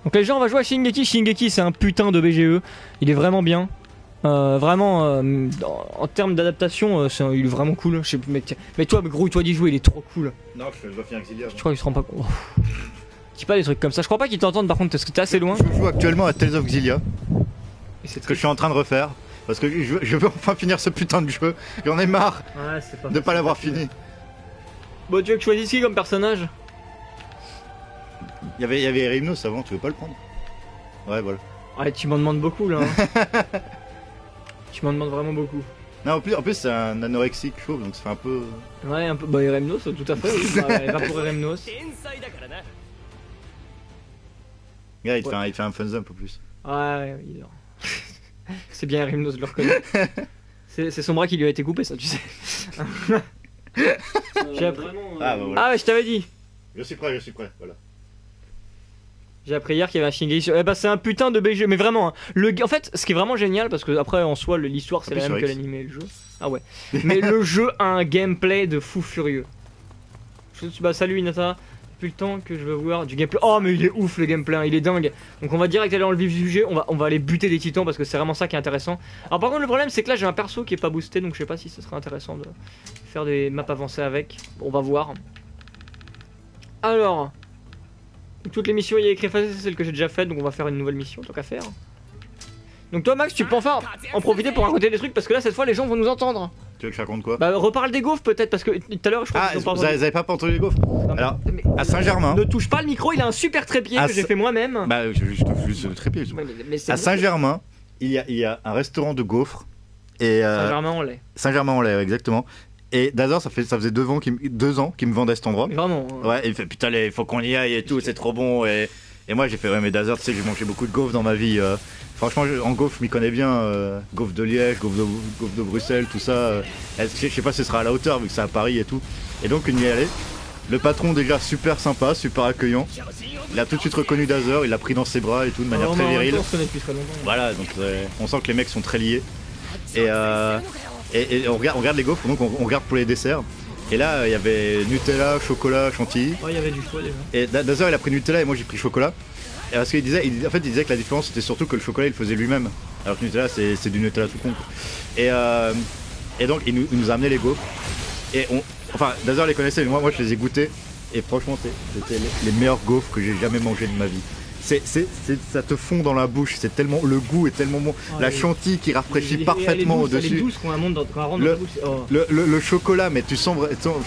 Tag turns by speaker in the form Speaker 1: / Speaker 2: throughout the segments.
Speaker 1: Donc les gens, on va jouer à Shingeki. Shingeki, c'est un putain de BGE. Il est vraiment bien. Vraiment, en termes d'adaptation, il est vraiment cool. Je sais, mais toi, gros, toi d'y jouer, il est trop cool.
Speaker 2: Non, je dois finir Exilia.
Speaker 1: Je crois qu'il se rend pas compte. Dis pas des trucs comme ça. Je crois pas qu'ils t'entendent par contre, parce que t'es assez loin.
Speaker 2: Je joue actuellement à Tales of Xillia. C'est ce que je suis en train de refaire. Parce que je veux enfin finir ce putain de jeu. J'en ai marre de pas l'avoir fini.
Speaker 1: Bon, tu veux que je choisisse qui comme personnage?
Speaker 2: Il y avait Erimnos avant, tu veux pas le prendre? Ouais, voilà.
Speaker 1: Ouais, tu m'en demandes beaucoup là. Hein. Tu m'en demandes vraiment beaucoup.
Speaker 2: Non, en plus c'est un anorexique chauve, donc ça fait un peu...
Speaker 1: Ouais, un peu. Bah, Eremnos, tout à fait. Oui. Bah, va pour Eremnos.
Speaker 2: Ouais, il fait un fun zump en plus.
Speaker 1: Ouais, il est... C'est bien Eremnos, je le reconnais. C'est son bras qui lui a été coupé, ça, tu sais. J'ai appris...
Speaker 2: Ah, bah, voilà.
Speaker 1: Ah ouais, je t'avais dit.
Speaker 2: Je suis prêt, voilà.
Speaker 1: J'ai appris hier qu'il y avait un Shingeki. Eh bah, c'est un putain de BG, mais vraiment. Hein. En fait, ce qui est vraiment génial, parce que après en soi, l'histoire c'est la même que l'anime et le jeu. Ah ouais. Mais le jeu a un gameplay de fou furieux. Bah, salut Inata. Depuis le temps que je veux voir du gameplay. Oh, mais il est ouf le gameplay, hein, il est dingue. Donc on va direct aller dans le vif du sujet. On va aller buter des titans parce que c'est vraiment ça qui est intéressant. Alors par contre, le problème c'est que là j'ai un perso qui est pas boosté, donc je sais pas si ce serait intéressant de faire des maps avancées avec. Bon, on va voir. Alors. Toutes les missions il y a écrit effacées, c'est celle que j'ai déjà faite, donc on va faire une nouvelle mission tant qu'à faire. Donc toi Max, tu peux enfin en profiter pour raconter des trucs parce que là cette fois les gens vont nous entendre.
Speaker 2: Tu veux que je raconte quoi?
Speaker 1: Bah reparle des gaufres peut-être parce que tout à l'heure je crois
Speaker 2: que vous avez pas entendu les gaufres? Alors à Saint-Germain.
Speaker 1: Ne touche pas le micro, il a un super trépied que j'ai fait moi-même.
Speaker 2: Bah je touche juste le trépied. À Saint-Germain, il y a un restaurant de gaufres et
Speaker 1: Saint-Germain-en-Laye.
Speaker 2: Saint-Germain-en-Laye, exactement. Et Dazor, ça faisait 2 ans qu'il me vendait cet endroit.
Speaker 1: Mais vraiment.
Speaker 2: Ouais, et il fait putain, il faut qu'on y aille et tout, c'est trop bon. Et moi j'ai fait ouais, mais Dazor, tu sais, j'ai mangé beaucoup de gaufres dans ma vie. Franchement, en gaufres, je m'y connais bien. Gaufres de Liège, gaufres de Bruxelles, tout ça. Je sais pas si ce sera à la hauteur vu que c'est à Paris et tout. Et donc, on y est allé. Le patron, déjà super sympa, super accueillant. Il a tout de suite reconnu Dazor, il l'a pris dans ses bras et tout, de manière très virile.
Speaker 1: On se connaît depuis très longtemps.
Speaker 2: Voilà, donc on sent que les mecs sont très liés. Et on regarde les gaufres, donc on regarde pour les desserts. Et là, il y avait Nutella, chocolat, chantilly.
Speaker 1: Ouais, il y avait du choix déjà.
Speaker 2: Et Dazor, il a pris Nutella et moi j'ai pris chocolat. Et parce qu'il disait, il disait que la différence c'était surtout que le chocolat il le faisait lui-même. Alors que Nutella, c'est du Nutella tout con. Et donc, il nous a amené les gaufres. Et enfin, Dazor les connaissait, mais moi je les ai goûtés. Et franchement, c'était les meilleurs gaufres que j'ai jamais mangé de ma vie. Ça te fond dans la bouche, c'est tellement, le goût est tellement bon, la chantilly qui rafraîchit parfaitement au-dessus. Le chocolat, mais tu sens,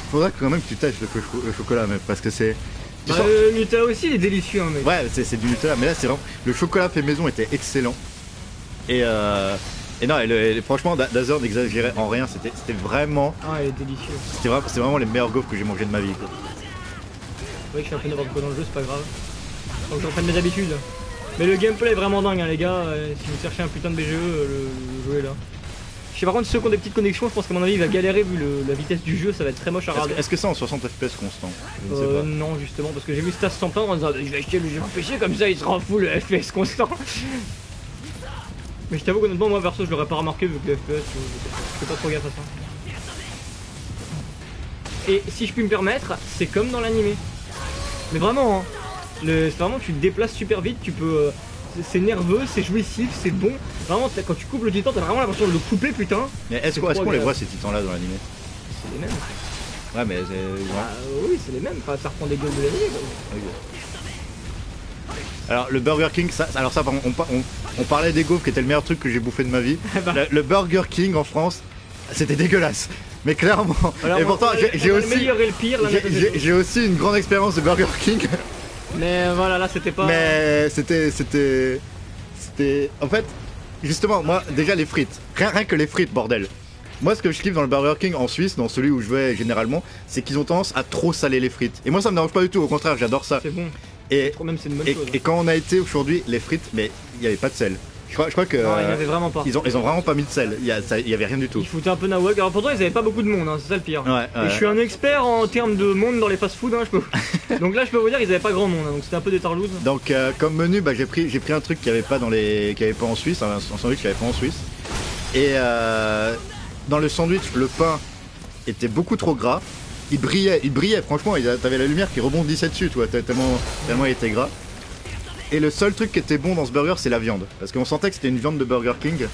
Speaker 2: faudrait quand même que tu tâches le chocolat même, parce que c'est...
Speaker 1: le Nutella aussi il est délicieux hein, mec.
Speaker 2: Ouais, c'est du Nutella, mais là c'est vraiment, le chocolat fait maison était excellent. Et non, franchement, Dazor n'exagérait en rien, c'était vraiment...
Speaker 1: Ah, il est délicieux.
Speaker 2: C'est vraiment les meilleurs gaufres que j'ai mangé de ma vie. Quoi.
Speaker 1: C'est vrai que je suis un peu n'importe quoi dans le jeu, c'est pas grave. Donc j'en prenne mes habitudes. Mais le gameplay est vraiment dingue hein, les gars, si vous cherchez un putain de BGE, le jeu est là. Je sais par contre ceux qui ont des petites connexions, je pense qu'à mon avis il va galérer vu la vitesse du jeu, ça va être très moche à regarder.
Speaker 2: Est-ce que c'est en 60 fps constant? Je ne sais pas.
Speaker 1: Non justement, parce que j'ai vu Stas s'en plaindre en disant je vais acheter le jeu PC comme ça il sera fou le FPS constant. Mais je t'avoue qu'honnêtement moi perso je l'aurais pas remarqué vu que le FPS, je fais pas trop gaffe à ça. Et si je puis me permettre, c'est comme dans l'animé. Mais vraiment hein. C'est vraiment tu te déplaces super vite, tu peux... c'est nerveux, c'est jouissif, c'est bon. Vraiment quand tu coupes le titan t'as vraiment l'impression de le couper putain.
Speaker 2: Mais est-ce qu'on les voit ces titans là dans l'animé?
Speaker 1: C'est les mêmes.
Speaker 2: Ouais mais c'est...
Speaker 1: oui c'est les mêmes, enfin, ça reprend des gueules de l'animé quoi.
Speaker 2: Okay. Alors le Burger King, on parlait des gaufres qui étaient le meilleur truc que j'ai bouffé de ma vie. Le Burger King en France, c'était dégueulasse. Mais clairement, alors, et pourtant j'ai aussi une grande expérience de Burger King.
Speaker 1: Mais voilà, là c'était pas...
Speaker 2: Mais c'était... En fait, justement, moi, déjà les frites. Rien que les frites, bordel. Moi, ce que je kiffe dans le Burger King en Suisse, dans celui où je vais généralement, c'est qu'ils ont tendance à trop saler les frites. Et moi, ça me dérange pas du tout, au contraire, j'adore ça.
Speaker 1: C'est bon.
Speaker 2: Et,
Speaker 1: même, c'est une bonne chose.
Speaker 2: Et quand on a été aujourd'hui, les frites, mais il n'y avait pas de sel. Je crois que...
Speaker 1: Non, il n'y avait vraiment pas.
Speaker 2: Ils ont vraiment pas mis de sel, il y avait rien du tout.
Speaker 1: Ils foutaient un peu nawak, alors pourtant ils avaient pas beaucoup de monde, hein, c'est ça le pire.
Speaker 2: Ouais,
Speaker 1: et je suis un expert en termes de monde dans les fast-food, hein, donc là je peux vous dire ils avaient pas grand monde, hein, donc c'était un peu des tarlouses.
Speaker 2: Donc comme menu, bah, j'ai pris un truc qu'il n'y avait pas en Suisse, un sandwich qu'il n'y avait pas en Suisse. Et dans le sandwich, le pain était beaucoup trop gras, il brillait franchement, t'avais la lumière qui rebondissait dessus, toi, tellement il était gras. Et le seul truc qui était bon dans ce burger, c'est la viande. Parce qu'on sentait que c'était une viande de Burger King.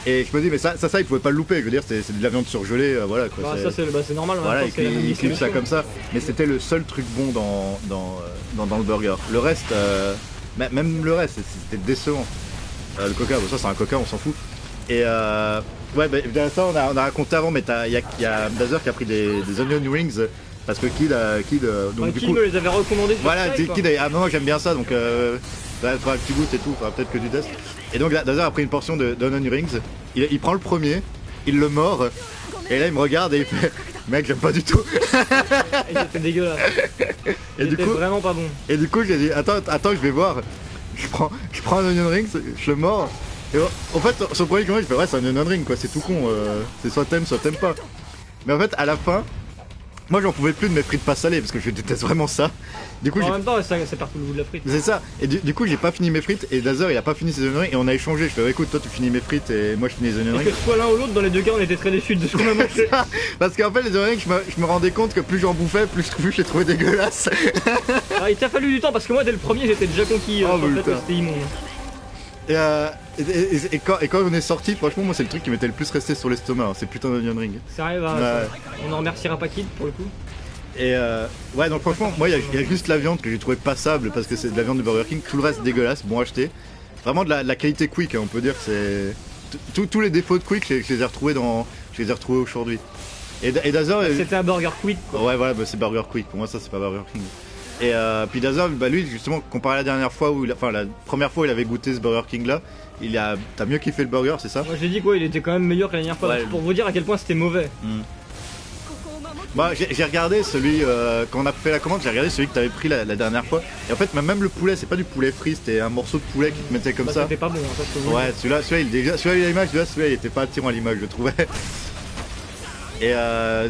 Speaker 2: Et je me dis, mais ça, il pouvait pas le louper. Je veux dire, c'est de la viande surgelée, voilà quoi.
Speaker 1: Bah, ça, c'est normal.
Speaker 2: Voilà, il cuit ça comme ça. Mais c'était le seul truc bon dans le burger. Le reste, même le reste, c'était décevant. Le coca, bon, ça c'est un coca, on s'en fout. Et ouais, bah, ça on a raconté avant, mais il y a Dazer qui a pris des onion rings. Parce que Kid donc
Speaker 1: du coup, me les avait recommandés.
Speaker 2: Voilà, Kid moi j'aime bien ça, donc faudra que tu goûtes et tout, faudra peut-être que tu testes. Et donc Dazer a pris une portion d'onion rings, il prend le premier, il le mord, et là il me regarde et il fait mec j'aime pas du tout.
Speaker 1: Il était dégueulasse. Il était vraiment pas bon.
Speaker 2: Et du coup j'ai dit attends je vais voir. Je prends un onion rings, je le mords. Et en fait son premier comment je fais ouais c'est un onion ring quoi, c'est tout con, c'est soit t'aimes pas. Mais en fait à la fin moi j'en pouvais plus de mes frites pas salées parce que je déteste vraiment ça. Du coup,
Speaker 1: en même temps ça perd tout le goût de la frite.
Speaker 2: C'est ça. Et du coup j'ai pas fini mes frites et Dazer il a pas fini ses onion rings et on a échangé. Je fais écoute toi tu finis mes frites et moi je finis les onion rings.
Speaker 1: Que ce soit l'un ou l'autre, dans les deux cas on était très déçus de ce qu'on a mangé.
Speaker 2: Parce qu'en fait les onion rings je me rendais compte que plus j'en bouffais plus je les trouvais dégueulasses.
Speaker 1: Ah, il t'a fallu du temps parce que moi dès le premier j'étais déjà conquis. En fait c'était immonde.
Speaker 2: Et quand on est sorti, franchement, moi c'est le truc qui m'était le plus resté sur l'estomac, c'est putain d'onion ring.
Speaker 1: Ça arrive, on en remerciera pas Kid pour le coup.
Speaker 2: Et ouais, donc franchement, moi il y a juste la viande que j'ai trouvé passable parce que c'est de la viande de Burger King, tout le reste dégueulasse, bon acheté. Vraiment de la qualité Quick, hein, on peut dire que c'est. Tous les défauts de Quick, je les ai retrouvés aujourd'hui. Et Dazer.
Speaker 1: C'était un Burger Quick quoi.
Speaker 2: Ouais, voilà, bah, c'est Burger Quick, pour moi ça c'est pas Burger King. Et puis Dazer, bah lui justement comparé à la dernière fois la première fois où il avait goûté ce Burger King là, t'as mieux kiffé le burger, c'est ça?
Speaker 1: Moi j'ai dit quoi, il était quand même meilleur que la dernière fois, ouais. Pour vous dire à quel point c'était mauvais.
Speaker 2: Bah j'ai regardé celui quand on a fait la commande, j'ai regardé celui que t'avais pris la dernière fois. Et en fait même le poulet, c'est pas du poulet frit, c'était un morceau de poulet qui te mettait comme ça.
Speaker 1: C'était pas bon, hein, ça,
Speaker 2: ouais, celui-là il a l'image, celui-là il était pas attirant à l'image je trouvais. Et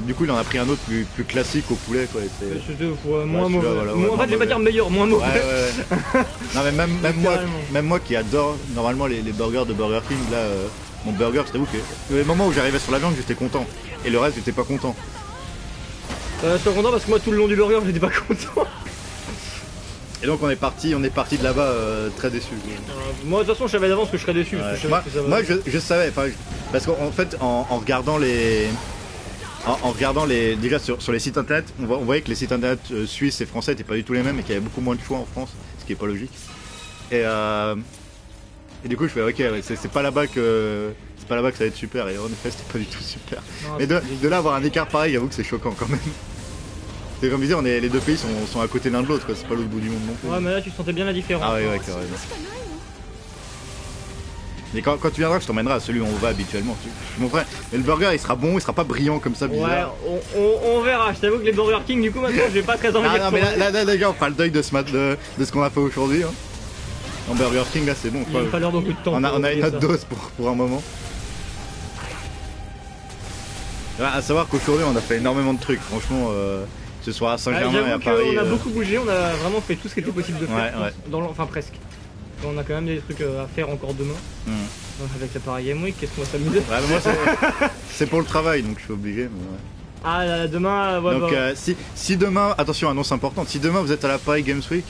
Speaker 2: du coup il en a pris un autre plus classique au poulet quoi.
Speaker 1: C'était moins mauvais. En fait je vais pas dire meilleur, moins mauvais.
Speaker 2: Ouais. Non mais même moi qui adore normalement les burgers de Burger King là, mon burger c'était ok. Le moment où j'arrivais sur la viande j'étais content. Et le reste j'étais pas content.
Speaker 1: Je suis content parce que moi tout le long du burger j'étais pas content.
Speaker 2: Et donc on est parti de là-bas très déçu.
Speaker 1: Moi de toute façon je savais d'avance que je serais déçu.
Speaker 2: Ouais. Moi je savais, parce qu'en fait en regardant déjà sur les sites internet, on voyait que les sites internet suisses et français n'étaient pas du tout les mêmes et qu'il y avait beaucoup moins de choix en France, ce qui est pas logique. Et du coup je fais ok, ouais, c'est pas là-bas que ça va être super, et en effet c'était pas du tout super. Non, mais de là avoir un écart pareil, j'avoue que c'est choquant quand même. C'est comme je disais, les deux pays sont à côté l'un de l'autre, c'est pas l'autre bout du monde non plus.
Speaker 1: Ouais mais là tu sentais bien la différence.
Speaker 2: Ah ouais carrément. Mais quand tu viendras, je t'emmènerai à celui où on va habituellement. Mon frère, mais le burger il sera bon, il sera pas brillant comme ça, bizarre.
Speaker 1: Ouais, on verra. Je t'avoue que les Burger King, du coup, maintenant, j'ai pas très envie de.
Speaker 2: Non, mais là, les gars, on fera le deuil de ce qu'on a fait aujourd'hui. Hein. En Burger King, là, c'est bon.
Speaker 1: Il a pas l'air beaucoup de temps.
Speaker 2: On a une autre dose pour un moment. À savoir qu'aujourd'hui, on a fait énormément de trucs. Franchement, ce soir à Saint-Germain et à Paris.
Speaker 1: On a beaucoup bougé, on a vraiment fait tout ce qui était possible de faire.
Speaker 2: Ouais.
Speaker 1: Enfin, presque. On a quand même des trucs à faire encore demain. Avec l'appareil Game Week, qu'est-ce qu'on va s'amuser?
Speaker 2: Ouais, moi c'est pour le travail donc je suis obligé. Mais ouais.
Speaker 1: Ah demain, ouais.
Speaker 2: Donc si demain, attention annonce importante, si demain vous êtes à la Paris Games Week,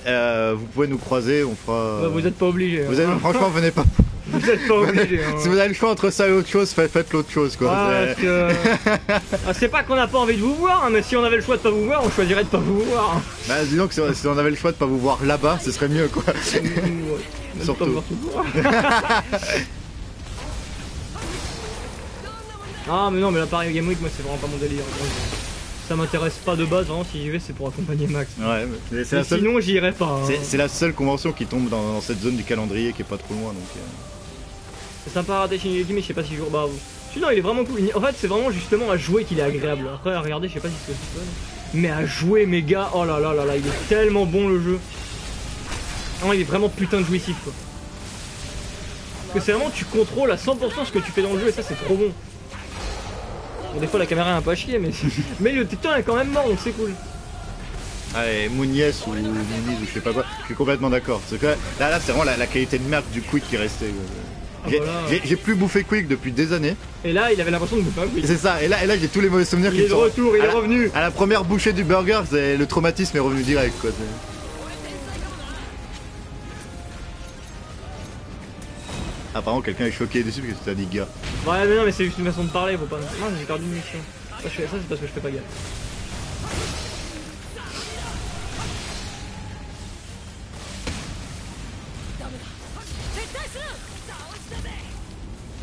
Speaker 2: vous pouvez nous croiser, on fera.
Speaker 1: Bah, vous n'êtes pas obligé.
Speaker 2: Franchement venez pas.
Speaker 1: Vous êtes pas obligé.
Speaker 2: Si vous avez le choix entre ça et autre chose, faites l'autre chose quoi.
Speaker 1: C'est pas qu'on n'a pas envie de vous voir, hein, mais si on avait le choix de pas vous voir, on choisirait de pas vous voir.
Speaker 2: Bah disons que si on avait le choix de pas vous voir là-bas, ce serait mieux quoi. Surtout.
Speaker 1: Ah mais non, mais la Paris Game Week, moi c'est vraiment pas mon délire. Ça m'intéresse pas de base, vraiment si j'y vais c'est pour accompagner Max.
Speaker 2: Ouais, mais
Speaker 1: sinon j'y irais pas. Hein.
Speaker 2: C'est la seule convention qui tombe dans cette zone du calendrier qui est pas trop loin donc.
Speaker 1: C'est sympa à rater Shingeki, mais je sais pas si je joue. Bah sinon il est vraiment cool. En fait c'est vraiment justement à jouer qu'il est agréable. Après à regarder je sais pas si c'est aussi fun. Mais à jouer mes gars, oh là là là là, il est tellement bon le jeu. Non, il est vraiment putain de jouissif quoi. Parce que c'est vraiment tu contrôles à 100% ce que tu fais dans le jeu et ça c'est trop bon. Bon, des fois la caméra est un peu à chier mais le titan est quand même mort donc c'est cool.
Speaker 2: Allez, Mounies ou Muniz ou je sais pas quoi, je suis complètement d'accord. Là c'est vraiment la qualité de merde du Quick qui est restée. J'ai plus bouffé Quick depuis des années.
Speaker 1: Et là il avait l'impression de bouffer un Quick.
Speaker 2: C'est ça, et là j'ai tous les mauvais souvenirs qui sont.
Speaker 1: Il est de retour, il est revenu.
Speaker 2: À la première bouchée du burger, le traumatisme est revenu direct quoi. Apparemment quelqu'un est choqué et déçu parce que t'as dit gars.
Speaker 1: Ouais mais non mais c'est juste une façon de parler, faut pas... Non j'ai perdu une mission. Ça c'est parce que je fais pas gaffe.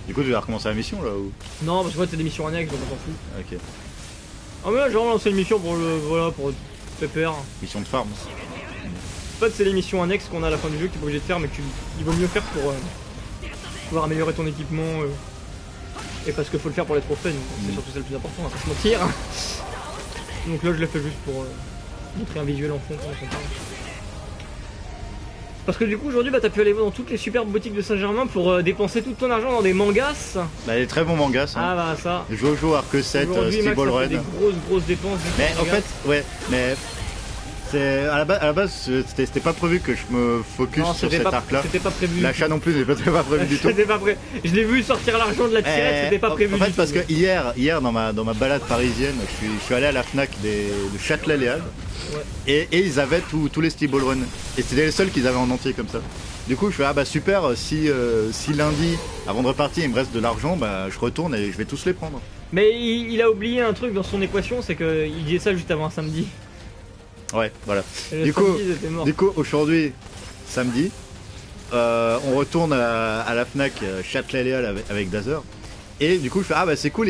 Speaker 2: Du coup tu vas recommencer la mission là ou?
Speaker 1: Non parce que moi c'est des missions annexes donc on s'en fout.
Speaker 2: Ok.
Speaker 1: Ah mais là j'ai vraiment lancé une mission pour le... voilà pour PPR.
Speaker 2: Mission de farm.
Speaker 1: En fait c'est les missions annexes qu'on a à la fin du jeu que tu es obligé de faire mais il vaut mieux faire pour pouvoir améliorer ton équipement et parce qu'il faut le faire pour les trophées, donc c'est surtout ça le plus important, on va pas se mentir. Donc là je l'ai fait juste pour montrer un visuel en fond pendant qu'on parle. Parce que du coup aujourd'hui bah, t'as pu aller dans toutes les superbes boutiques de Saint-Germain pour dépenser tout ton argent dans des mangas.
Speaker 2: Bah des très bons mangas. Hein.
Speaker 1: Ah bah ça.
Speaker 2: Jojo, Arc 7, Steel Ball Run.
Speaker 1: Des grosses dépenses.
Speaker 2: Mais en fait, ouais, mais à la base c'était pas prévu que je me focus sur cet arc-là.
Speaker 1: C'était pas prévu.
Speaker 2: L'achat non plus n'était pas prévu du tout.
Speaker 1: Je l'ai vu sortir l'argent de la tirette, c'était pas prévu.
Speaker 2: En fait, parce que hier dans ma balade parisienne, je suis allé à la Fnac de Châtelet-Léal. Ouais. Et ils avaient tous les Steel Ball Run. Et c'était les seuls qu'ils avaient en entier comme ça. Du coup, je fais ah bah super, si lundi, avant de repartir, il me reste de l'argent, bah je retourne et je vais tous les prendre.
Speaker 1: Mais il a oublié un truc dans son équation, c'est qu'il disait ça juste avant un samedi.
Speaker 2: Ouais, voilà. Du coup, aujourd'hui, samedi, on retourne à la Fnac Châtelet-Léal avec Dazer. Et du coup, je fais ah bah c'est cool,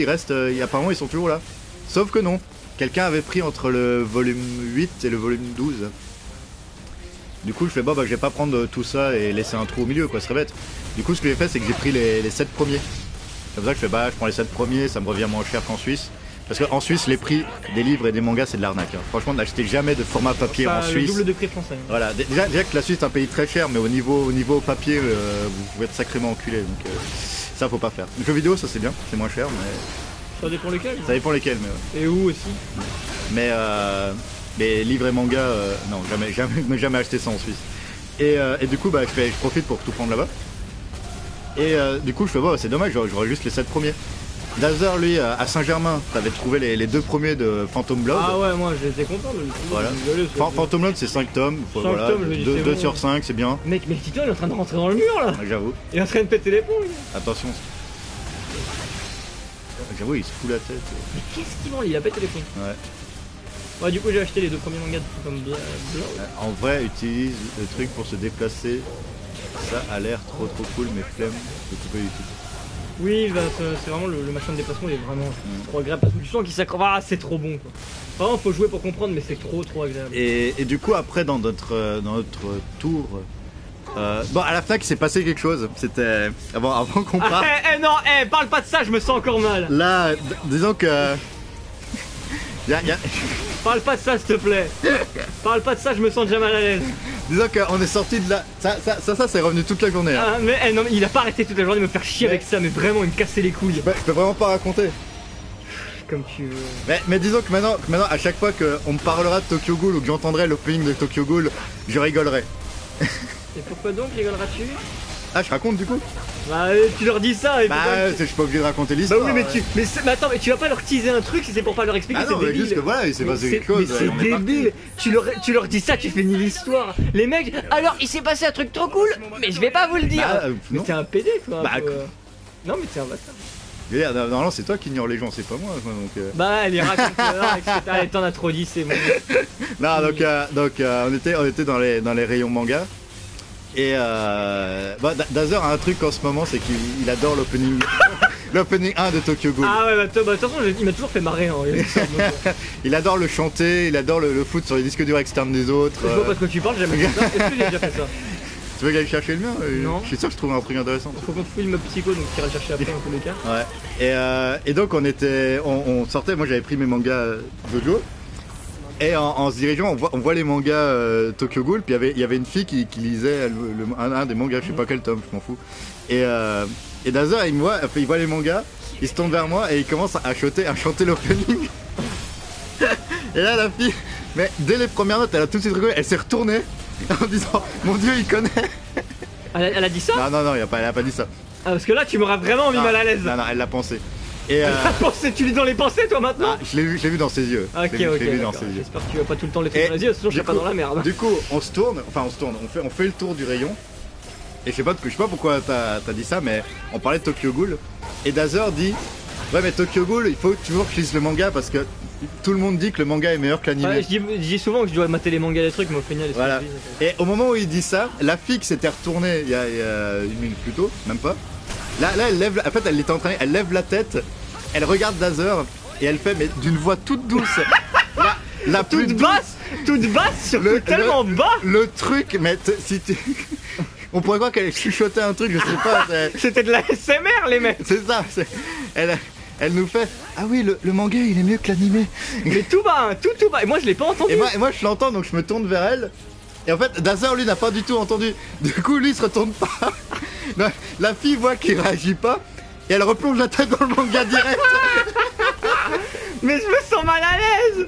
Speaker 2: apparemment ils sont toujours là. Sauf que non, quelqu'un avait pris entre le volume 8 et le volume 12. Du coup, je fais bah je vais pas prendre tout ça et laisser un trou au milieu, quoi, ce serait bête. Du coup, ce que j'ai fait, c'est que j'ai pris les 7 premiers. C'est comme ça que je fais je prends les 7 premiers, ça me revient moins cher qu'en Suisse. Parce qu'en Suisse, les prix des livres et des mangas, c'est de l'arnaque. Hein. Franchement, n'achetez jamais de format papier en Suisse.
Speaker 1: Le double de prix français.
Speaker 2: Voilà, déjà que la Suisse est un pays très cher, mais au niveau papier, vous pouvez être sacrément enculé. Donc ça, faut pas faire. Le jeu vidéo, ça c'est bien, c'est moins cher, mais.
Speaker 1: Ça dépend lesquels.
Speaker 2: Ça dépend lesquels, mais ouais.
Speaker 1: Et où aussi.
Speaker 2: Mais livres et mangas, non, jamais acheté ça en Suisse. Et du coup, je profite pour tout prendre là-bas. Et du coup, je fais c'est dommage, j'aurais juste les 7 premiers. Dazer, lui, à Saint-Germain, t'avais trouvé les 2 premiers de Phantom Blood.
Speaker 1: Ah ouais, moi j'étais content de le trouver.
Speaker 2: Voilà. Phantom Blood, c'est 5 tomes. 2 sur 5, c'est bien.
Speaker 1: Mec, mais Tito, il est en train de rentrer dans le mur là.
Speaker 2: J'avoue.
Speaker 1: Il est en train de péter les plombs, lui.
Speaker 2: Attention. J'avoue, il se fout la tête.
Speaker 1: Mais qu'est-ce qu'il vend, il a pété les plombs.
Speaker 2: Ouais.
Speaker 1: Ouais, du coup, j'ai acheté les 2 premiers mangas de Phantom Blood.
Speaker 2: En vrai, utilise le truc pour se déplacer. Ça a l'air trop cool, mais flemme de couper du tout.
Speaker 1: Oui, bah, c'est vraiment le machin de déplacement, il est vraiment trop agréable parce que tu sens qu'il s'accroche. Ah, c'est trop bon quoi. Vraiment, faut jouer pour comprendre, mais c'est trop agréable.
Speaker 2: Et du coup, après, dans notre tour, à la Fnac, il s'est passé quelque chose. C'était avant qu'on parte.
Speaker 1: Non, parle pas de ça, je me sens encore mal.
Speaker 2: Là, disons que.
Speaker 1: Parle pas de ça, s'il te plaît. Parle pas de ça, je me sens déjà mal à l'aise.
Speaker 2: Disons qu'on est sorti de là. Ça c'est revenu toute la journée. Hein.
Speaker 1: Ah, mais non, il a pas arrêté toute la journée de me faire chier avec ça, mais vraiment, il me cassait les couilles.
Speaker 2: Je peux vraiment pas raconter.
Speaker 1: Comme tu veux.
Speaker 2: Mais disons que maintenant, à chaque fois qu'on me parlera de Tokyo Ghoul ou que j'entendrai l'opening de Tokyo Ghoul, je rigolerai.
Speaker 1: Et pourquoi donc rigoleras-tu?
Speaker 2: Ah, je raconte du coup?
Speaker 1: Bah, tu leur dis ça et
Speaker 2: je suis pas obligé de raconter l'histoire.
Speaker 1: Bah oui, mais attends, mais tu vas pas leur teaser un truc si c'est pour pas leur expliquer,
Speaker 2: c'est débile. Juste que voilà, il s'est passé quelque chose.
Speaker 1: Mais c'est débile. Tu leur dis ça, tu finis l'histoire. Les mecs, alors il s'est passé un truc trop cool, mais je vais pas vous le dire. Mais t'es un PD toi. Non mais t'es un bâtard.
Speaker 2: Normalement c'est toi qui ignore les gens, c'est pas moi. Donc,
Speaker 1: Bah les raconteurs, etc. T'en as trop dit, c'est bon.
Speaker 2: Non donc on était dans les rayons manga. Et Dazer a un truc en ce moment, c'est qu'il adore l'opening l'opening 1 de Tokyo Ghoul.
Speaker 1: Ah ouais, de toute façon il m'a toujours fait marrer.
Speaker 2: Il adore le chanter, il adore le foutre sur les disques durs externes des autres.
Speaker 1: Je vois pas de quoi tu parles, j'ai jamais fait ça. Est-ce que j'ai déjà fait ça?
Speaker 2: Tu veux aller chercher le mien?
Speaker 1: Non.
Speaker 2: Je suis sûr que je trouve un truc intéressant.
Speaker 1: Faut qu'on fouille le psycho, donc tu iras le chercher après en tous les cas.
Speaker 2: Ouais. Et donc on sortait, moi j'avais pris mes mangas Jojo. Et en se dirigeant, on voit les mangas Tokyo Ghoul, puis il y avait une fille qui lisait un des mangas, je sais pas quel tome, je m'en fous. Et Dazer, il voit les mangas, il se tourne vers moi et il commence à chanter l'opening. Et là, la fille, mais dès les premières notes, elle a tout de suite rigolé, elle s'est retournée en disant mon Dieu, il connaît.
Speaker 1: Elle a dit ça?
Speaker 2: Non, elle a pas dit ça.
Speaker 1: Ah, parce que là, tu m'auras vraiment mis mal à l'aise.
Speaker 2: Non, elle l'a pensé.
Speaker 1: Tu lis dans les pensées toi maintenant?
Speaker 2: Je l'ai vu dans ses yeux.
Speaker 1: Ok, j'espère que tu vas pas tout le temps les faire dans les yeux, sinon je serai pas dans la merde.
Speaker 2: Du coup, on se tourne, on fait le tour du rayon. Et je sais pas pourquoi t'as dit ça, mais on parlait de Tokyo Ghoul. Et Dazer dit ouais, mais Tokyo Ghoul, il faut toujours que je lise le manga parce que tout le monde dit que le manga est meilleur que l'anime.
Speaker 1: Ouais, je dis souvent que je dois mater les mangas des trucs, mais au final,
Speaker 2: voilà. Et au moment où il dit ça, la fille qui s'était retournée il y a 1 minute plus tôt, même pas. Là, elle lève, en fait, elle était en train, elle lève la tête, elle regarde Dazer et elle fait, mais d'une voix toute douce. la plus
Speaker 1: toute basse, surtout tellement bas.
Speaker 2: Le truc, mais si tu. On pourrait croire qu'elle chuchotait un truc, je sais pas.
Speaker 1: C'était de la SMR, les mecs.
Speaker 2: C'est ça. Elle nous fait ah oui, le manga il est mieux que l'animé.
Speaker 1: Mais tout bas, hein, tout bas. Et moi je l'ai pas entendu.
Speaker 2: Et moi je l'entends, donc je me tourne vers elle. Et en fait, Dazer lui n'a pas du tout entendu. Du coup, lui il se retourne pas. La fille voit qu'il réagit pas. Et elle replonge la tête dans le manga direct.
Speaker 1: Mais je me sens mal à l'aise.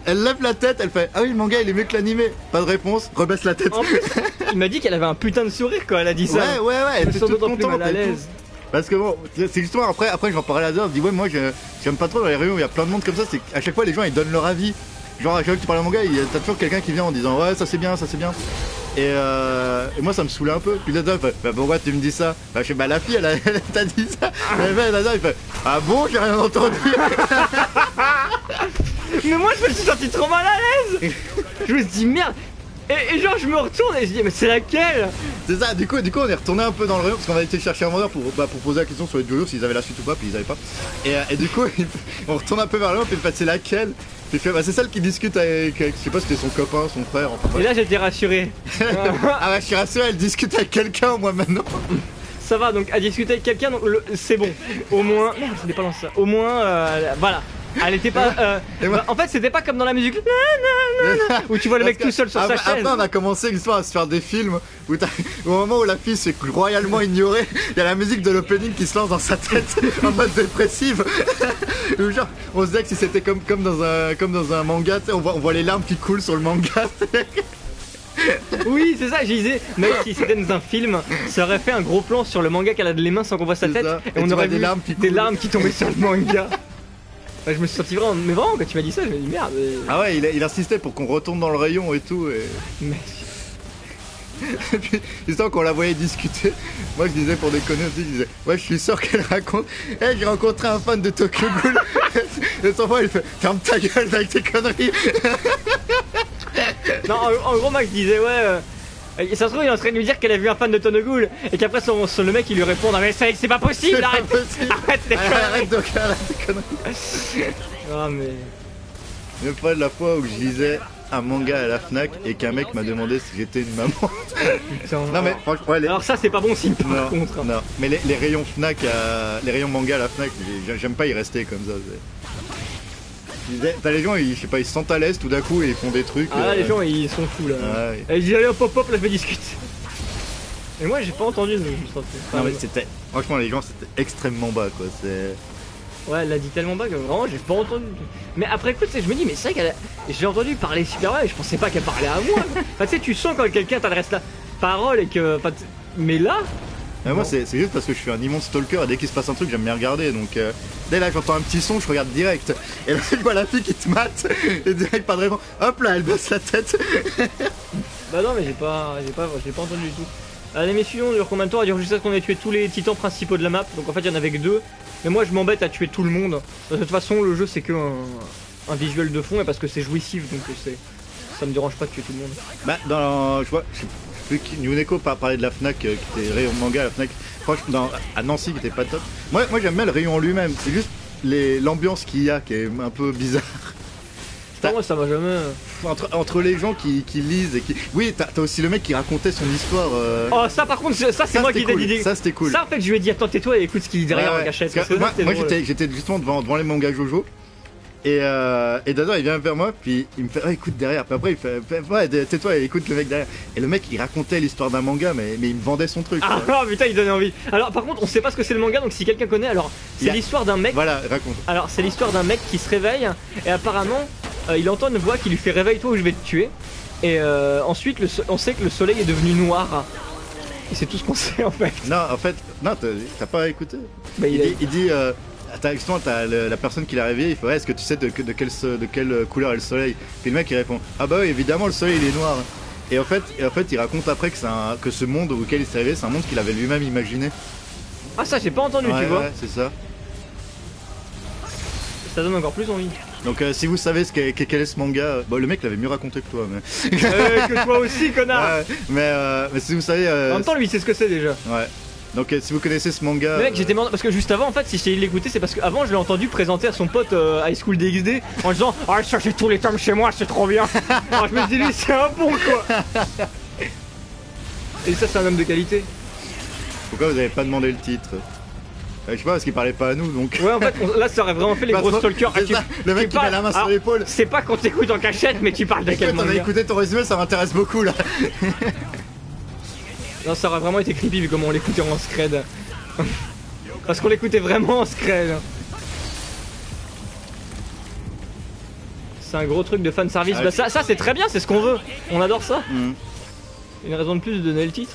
Speaker 2: Elle lève la tête, elle fait ah oui, le manga il est mieux que l'animé. Pas de réponse, rebaisse la tête.
Speaker 1: En plus, il m'a dit qu'elle avait un putain de sourire quand elle a dit ça.
Speaker 2: Ouais, elle était toute contente.
Speaker 1: Mal à l'aise.
Speaker 2: Parce que bon, c'est justement après j'en parlais à Dazer, je dis ouais, moi j'aime pas trop dans les réunions où il y a plein de monde comme ça, c'est qu'à chaque fois les gens ils donnent leur avis. Genre à chaque fois que tu parles de manga, t'as toujours quelqu'un qui vient en disant ouais, ça c'est bien. Et moi ça me saoulait un peu. Puis Dazer fait bah pourquoi tu me dis ça? Bah je fais bah la fille elle t'a dit ça. Et Dazer il fait ah bon, j'ai rien entendu.
Speaker 1: Mais moi je me suis senti trop mal à l'aise. Je me suis dit merde. Et genre je me retourne et je dis mais c'est laquelle?
Speaker 2: C'est ça, du coup on est retourné un peu dans le rayon parce qu'on a été chercher un vendeur pour poser la question sur les JoJo s'ils avaient la suite ou pas, puis ils avaient pas. Et du coup on retourne un peu vers le rayon, puis il fait c'est laquelle? Puis il fait bah c'est celle qui discute avec je sais pas si c'était son copain, son frère, enfin.
Speaker 1: Et là j'étais rassuré.
Speaker 2: Ah bah je suis rassuré, elle discute avec quelqu'un moi maintenant.
Speaker 1: Ça va, donc à discuter avec quelqu'un, donc c'est bon. Au moins, merde, c'était pas dans ça. Au moins, voilà. Elle était pas. En fait, c'était pas comme dans la musique. Où tu vois le mec tout seul sur sa chaise.
Speaker 2: Après, on a commencé l'histoire à se faire des films où au moment où la fille se fait royalement ignorée, il y a la musique de l'opening qui se lance dans sa tête en mode dépressive. Où genre, on se disait que si c'était comme dans un manga, on voit les larmes qui coulent sur le manga.
Speaker 1: Oui, c'est ça, je disais, mais si c'était dans un film, ça aurait fait un gros plan sur le manga qu'elle a de les mains sans qu'on voit sa tête, et on aurait vu des larmes qui tombaient sur le manga. Ouais, je me suis senti vraiment, mais vraiment quand tu m'as dit ça, je me dis merde.
Speaker 2: Ah ouais, il insistait pour qu'on retourne dans le rayon et tout.
Speaker 1: Mais...
Speaker 2: Et puis, histoire qu'on la voyait discuter, moi je disais pour déconner aussi, je disais ouais, je suis sûr qu'elle raconte hey, j'ai rencontré un fan de Tokyo Ghoul. Et son frère il fait ferme ta gueule avec tes conneries.
Speaker 1: Non, en gros, Max disait ouais. Ça se trouve, il est en train de lui dire qu'elle a vu un fan de Tokyo Ghoul et qu'après le mec il lui répond ah mais c'est pas possible, arrête tes conneries. Ah mais...
Speaker 2: Une fois de la fois où je lisais un manga à la Fnac et qu'un mec m'a demandé si j'étais une maman.
Speaker 1: Putain,
Speaker 2: non mais franchement, ouais,
Speaker 1: alors ça c'est pas bon signe par contre.
Speaker 2: Non, mais les rayons Fnac, les rayons manga à la Fnac, j'aime pas y rester comme ça. T'as les gens, je sais pas, ils se sentent à l'aise tout d'un coup et ils font des trucs.
Speaker 1: Ah là, les gens ils sont fous là.
Speaker 2: Ouais.
Speaker 1: Et je dis allez hop hop là je vais discuter. Et moi j'ai pas entendu.
Speaker 2: Non mais c'était, franchement les gens c'était extrêmement bas quoi.
Speaker 1: Ouais, elle l'a dit tellement bas que vraiment j'ai pas entendu. Mais après écoute, je me dis mais c'est vrai j'ai entendu parler super bas et je pensais pas qu'elle parlait à moi. Enfin tu sais, tu sens quand quelqu'un t'adresse la parole et que, mais là.
Speaker 2: Moi c'est juste parce que je suis un immense stalker et dès qu'il se passe un truc j'aime bien regarder, donc dès là j'entends un petit son je regarde direct et là je vois la fille qui te mate et direct pas de réponse, hop là elle baisse la tête.
Speaker 1: Bah non mais j'ai pas entendu du tout. L'émission dure combien de temps? Elle dure jusqu'à ce qu'on ait tué tous les titans principaux de la map, donc en fait il y en avait que 2. Mais moi je m'embête à tuer tout le monde. De toute façon le jeu c'est que un visuel de fond et parce que c'est jouissif donc ça me dérange pas de tuer tout le monde.
Speaker 2: Bah je vois, je sais plus qui, Nuneko parlait de la Fnac qui était rayon manga, la Fnac franchement à Nancy qui était pas top. Moi j'aime bien le rayon en lui-même, c'est juste l'ambiance qu'il y a qui est un peu bizarre.
Speaker 1: Moi ça m'a jamais...
Speaker 2: Entre les gens qui lisent et qui... Oui, t'as aussi le mec qui racontait son histoire.
Speaker 1: Oh ça par contre, ça c'est moi qui t'ai dit.
Speaker 2: Ça c'était cool.
Speaker 1: Ça en fait je lui ai dit attends tais-toi et écoute ce qu'il dit derrière en cachette.
Speaker 2: Moi j'étais justement devant les mangas Jojo. Et Dazer il vient vers moi, puis il me fait écoute derrière, puis après il fait ouais tais-toi et écoute le mec derrière. Et le mec il racontait l'histoire d'un manga mais il me vendait son truc.
Speaker 1: Ah putain il donnait envie. Alors par contre on sait pas ce que c'est le manga, donc si quelqu'un connaît, alors c'est l'histoire d'un mec.
Speaker 2: Voilà, raconte.
Speaker 1: Alors c'est l'histoire d'un mec qui se réveille et apparemment il entend une voix qui lui fait réveille-toi ou je vais te tuer. Et ensuite on sait que le soleil est devenu noir. Et c'est tout ce qu'on sait en fait.
Speaker 2: Non en fait, non t'as pas écouté.
Speaker 1: Bah,
Speaker 2: il dit t'as la personne qui l'a réveillé, il fait est-ce que tu sais de quelle couleur est le soleil? Puis le mec il répond ah bah oui évidemment le soleil il est noir. Et en fait, il raconte après que ce monde auquel il s'est arrivé, c'est un monde qu'il avait lui-même imaginé.
Speaker 1: Ah ça j'ai pas entendu,
Speaker 2: ouais,
Speaker 1: tu vois.
Speaker 2: Ouais, c'est ça.
Speaker 1: Ça donne encore plus envie.
Speaker 2: Donc si vous savez quel est ce manga, bon le mec l'avait mieux raconté que toi, mais...
Speaker 1: que toi aussi, connard.
Speaker 2: Ouais, mais si vous savez...
Speaker 1: en même temps, lui, il sait ce que c'est déjà.
Speaker 2: Ouais. Donc si vous connaissez ce manga...
Speaker 1: Mais mec, j'étais mort parce que juste avant, en fait, si j'ai l'écouté, c'est parce qu'avant, je l'ai entendu présenter à son pote High School DxD en disant « Ah, ça j'ai tous les tomes chez moi, c'est trop bien !» Alors je me dis, lui, c'est un bon, quoi. Et ça, c'est un homme de qualité.
Speaker 2: Pourquoi vous avez pas demandé le titre? Je sais pas, parce qu'il parlait pas à nous, donc...
Speaker 1: Ouais, en fait, là, ça aurait vraiment fait les gros stalkers.
Speaker 2: Le mec qui met la main sur l'épaule.
Speaker 1: C'est pas qu'on t'écoute en cachette, mais tu parles de quel manga.
Speaker 2: T'en as écouté ton résumé, ça m'intéresse beaucoup, là.
Speaker 1: Non, ça aurait vraiment été creepy vu comment on l'écoutait en scred. Parce qu'on l'écoutait vraiment en scred. C'est un gros truc de fanservice. Bah ça c'est très bien, c'est ce qu'on veut. On adore ça. Une raison de plus de donner le titre.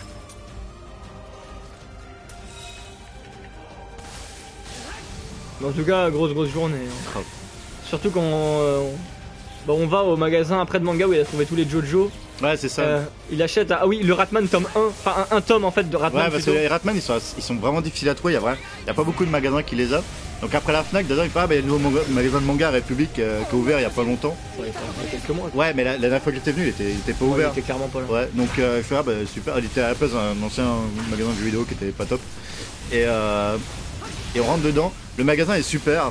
Speaker 1: Mais en tout cas, grosse journée. Hein. Surtout quand on va au magasin après de manga où il a trouvé tous les JoJo.
Speaker 2: Ouais, c'est ça.
Speaker 1: Il achète, ah oui, le Ratman tome 1, enfin un tome en fait de Ratman.
Speaker 2: Ouais, parce que les Ratman ils sont vraiment difficiles à trouver, il y a pas beaucoup de magasins qui les a. Donc après la Fnac, d'ailleurs, il y a le nouveau magasin de manga à République qui a ouvert il y a pas longtemps.
Speaker 1: Ouais, il y a quelques mois.
Speaker 2: Ouais, mais la dernière fois que j'étais venu, il était pas ouvert.
Speaker 1: Il était clairement pas là.
Speaker 2: Ouais, donc je fais bah super, il était à la place d'un ancien magasin de jeux vidéo qui était pas top. Et on rentre dedans, le magasin est super.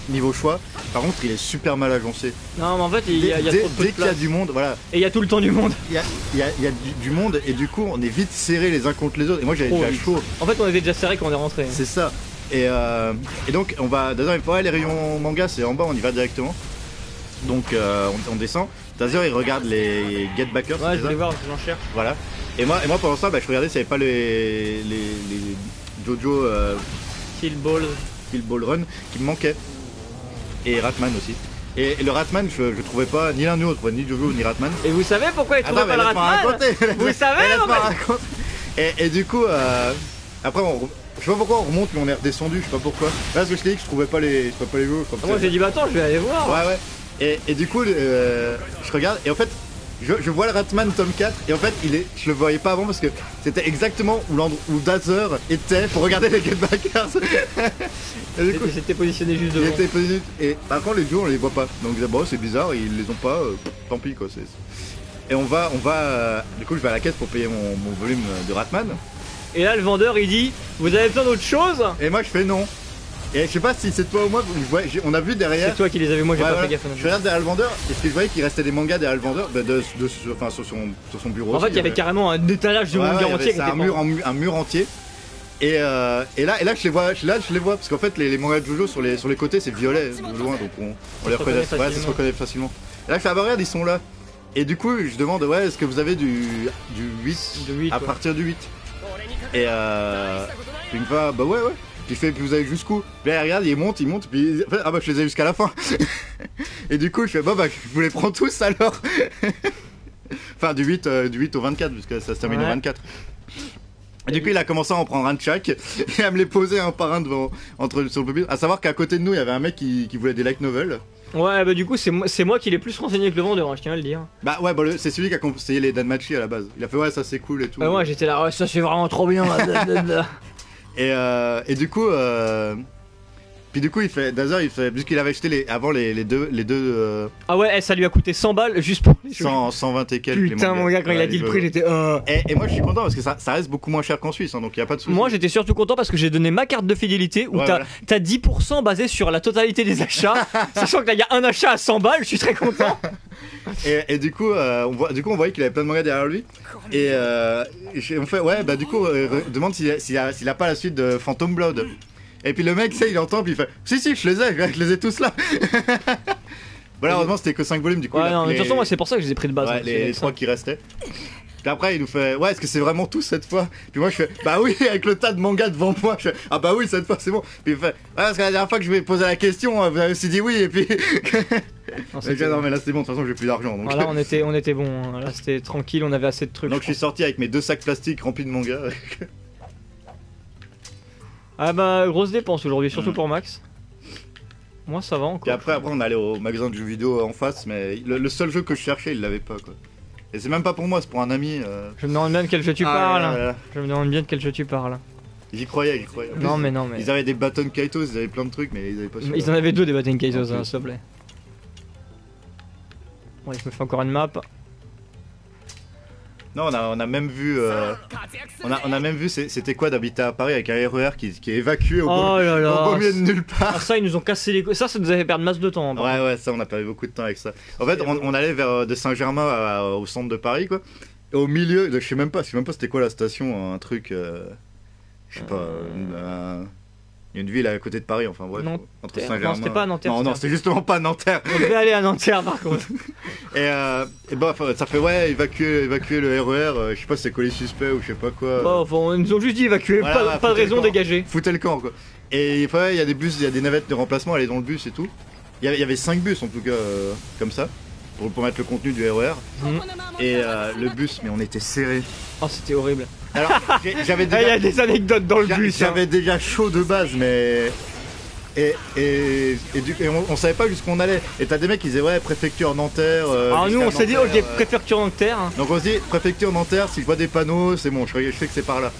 Speaker 2: Niveau choix, par contre il est super mal agencé.
Speaker 1: Non mais en fait il y a trop de place.
Speaker 2: Dès qu'il y a du monde, voilà.
Speaker 1: Et il y a tout le temps du monde.
Speaker 2: Il y a du monde et du coup on est vite serrés les uns contre les autres. Et moi j'avais déjà chaud.
Speaker 1: En fait on était déjà serrés quand on est rentré.
Speaker 2: C'est ça. Et donc on va. D'ailleurs les rayons manga c'est en bas, on y va directement. Donc on descend. D'ailleurs il regarde les Get Backers.
Speaker 1: Ouais je voulais voir, j'en cherche.
Speaker 2: Voilà. Et moi pendant ça je regardais s'il n'y avait pas les JoJo
Speaker 1: Kill
Speaker 2: Ball Run qui me manquaient. Et Ratman aussi. Et le Ratman, je trouvais pas ni l'un ni l'autre, ni Jojo ni Ratman.
Speaker 1: Et vous savez pourquoi il trouvait pas le Ratman? Vous savez
Speaker 2: et du coup, après, je sais pas pourquoi on remonte, mais on est redescendu, je sais pas pourquoi. Là, parce que je t'ai dit que je trouvais pas les jeux.
Speaker 1: Moi j'ai dit bah attends, je vais aller voir.
Speaker 2: Ouais. Et du coup, je regarde, et en fait, je vois le Ratman tome 4 et en fait je le voyais pas avant parce que c'était exactement où Dazer était pour regarder les Get Backers.
Speaker 1: C'était positionné juste devant.
Speaker 2: Et par contre les duos on les voit pas. Donc bon c'est bizarre, ils les ont pas, tant pis quoi. Et on va du coup je vais à la caisse pour payer mon volume de Ratman.
Speaker 1: Et là le vendeur il dit vous avez besoin d'autre chose?
Speaker 2: Et moi je fais non. Et je sais pas si c'est toi ou moi, on a vu derrière.
Speaker 1: C'est toi qui les avais, moi j'ai pas fait gaffe.
Speaker 2: Je regarde derrière le vendeur, et ce que je voyais qu'il restait des mangas derrière le vendeur, sur son bureau.
Speaker 1: En fait, il y avait carrément un étalage de mangas entier.
Speaker 2: Un mur entier. Et là je les vois, parce qu'en fait les mangas de Jojo sur les côtés c'est violet de loin, donc on les reconnaît. Ouais, ça se reconnaît facilement. Et là je fais regarde, ils sont là. Et du coup je demande est-ce que vous avez du 8 à partir du 8. Et il me va bah ouais. Puis puis vous allez jusqu'où? Puis regarde, il monte, puis je les ai jusqu'à la fin. Et du coup je fais je vous les prends tous alors. Enfin du 8 au 24 parce que ça se termine au 24. Et du coup il a commencé à en prendre un de chaque et à me les poser un par un sur le pupitre. À savoir qu'à côté de nous il y avait un mec qui voulait des light novels.
Speaker 1: Ouais bah du coup c'est moi qui l'ai plus renseigné que le vendeur, hein, je tiens à le dire.
Speaker 2: Bah ouais c'est celui qui a conseillé les Danmachi à la base. Il a fait ça c'est cool et tout.
Speaker 1: Bah moi j'étais là ça c'est vraiment trop bien.
Speaker 2: Et du coup Dazer il fait puisqu'il avait acheté avant les deux
Speaker 1: Ah ouais ça lui a coûté 100 balles juste pour les
Speaker 2: 120 et quelques.
Speaker 1: Putain mon gars quand il a dit le prix j'étais
Speaker 2: et moi je suis content parce que ça reste beaucoup moins cher qu'en Suisse, hein, donc il y a pas de souci.
Speaker 1: Moi j'étais surtout content parce que j'ai donné ma carte de fidélité où t'as 10% basé sur la totalité des achats. Sachant que là il y a un achat à 100 balles, je suis très content.
Speaker 2: Et du coup on voyait qu'il avait plein de mangas derrière lui. Et on fait du coup demande s'il a pas la suite de Phantom Blood. Et puis le mec il entend puis il fait si je les ai tous là. Voilà, heureusement c'était que 5 volumes du coup.
Speaker 1: Ouais non mais de toute façon moi c'est pour ça que je les ai pris de base.
Speaker 2: Ouais, les 3 qui restaient. Puis après il nous fait est-ce que c'est vraiment tous cette fois? Puis moi je fais bah oui avec le tas de mangas devant moi je fais ah bah oui cette fois c'est bon. Puis il fait parce que la dernière fois que je vais poser la question vous avez aussi dit oui et puis non mais là c'est bon de toute façon j'ai plus d'argent donc.
Speaker 1: Voilà on était bon hein. Là c'était tranquille on avait assez de trucs.
Speaker 2: Donc je suis sorti avec mes 2 sacs plastiques remplis de mangas.
Speaker 1: Ah bah grosse dépense aujourd'hui surtout pour Max. Moi ça va encore.
Speaker 2: Et après on allait au magasin de jeux vidéo en face mais le seul jeu que je cherchais il l'avait pas quoi. Et c'est même pas pour moi, c'est pour un ami.
Speaker 1: Je me demande bien de quel jeu tu parles.
Speaker 2: Là.
Speaker 1: Je me demande bien de quel jeu tu parles.
Speaker 2: J'y croyais.
Speaker 1: Non mais.
Speaker 2: Ils avaient des bâtons Kaitos, ils avaient plein de trucs, mais ils avaient pas su.
Speaker 1: Ils en avaient 2 des bâtons Kaitos, s'il te plaît. Ouais, je me fais encore une map.
Speaker 2: Non, on a même vu. On a même vu c'était quoi d'habiter à Paris avec un RER qui est évacué au beau milieu de nulle part.
Speaker 1: Ah, ça, ils nous ont cassé les couilles. Ça nous avait perdu masse de temps.
Speaker 2: Ouais, ça, on a perdu beaucoup de temps avec ça. En fait, on allait vers de Saint-Germain au centre de Paris, quoi. Et au milieu, je sais même pas c'était quoi la station, un truc. Je sais pas. Il y a une ville à côté de Paris, enfin bref. Entre Saint-Germain.
Speaker 1: Non, c'était pas à Nanterre.
Speaker 2: Non, c'était justement pas à Nanterre.
Speaker 1: On devait aller à Nanterre par contre.
Speaker 2: et bah, ça fait évacuer le RER, je sais pas si c'est quoi les suspects ou je sais pas quoi.
Speaker 1: Ils nous ont juste dit évacuer, voilà, pas de raison dégagée.
Speaker 2: Foutez le camp quoi. Et il y a des bus, il y a des navettes de remplacement, aller dans le bus et tout. Il y avait 5 bus en tout cas, comme ça, pour mettre le contenu du RER. Et le bus, mais on était serrés.
Speaker 1: Oh, c'était horrible.
Speaker 2: Alors, j'avais déjà...
Speaker 1: Il y a des anecdotes dans le bus.
Speaker 2: J'avais déjà chaud de base, mais... Et on savait pas jusqu'où on allait. Et t'as des mecs qui disaient ouais, préfecture Nanterre.
Speaker 1: Alors nous on s'est dit ok, préfecture Nanterre.
Speaker 2: Donc on se dit préfecture Nanterre, si je vois des panneaux, c'est bon, je sais que c'est par là.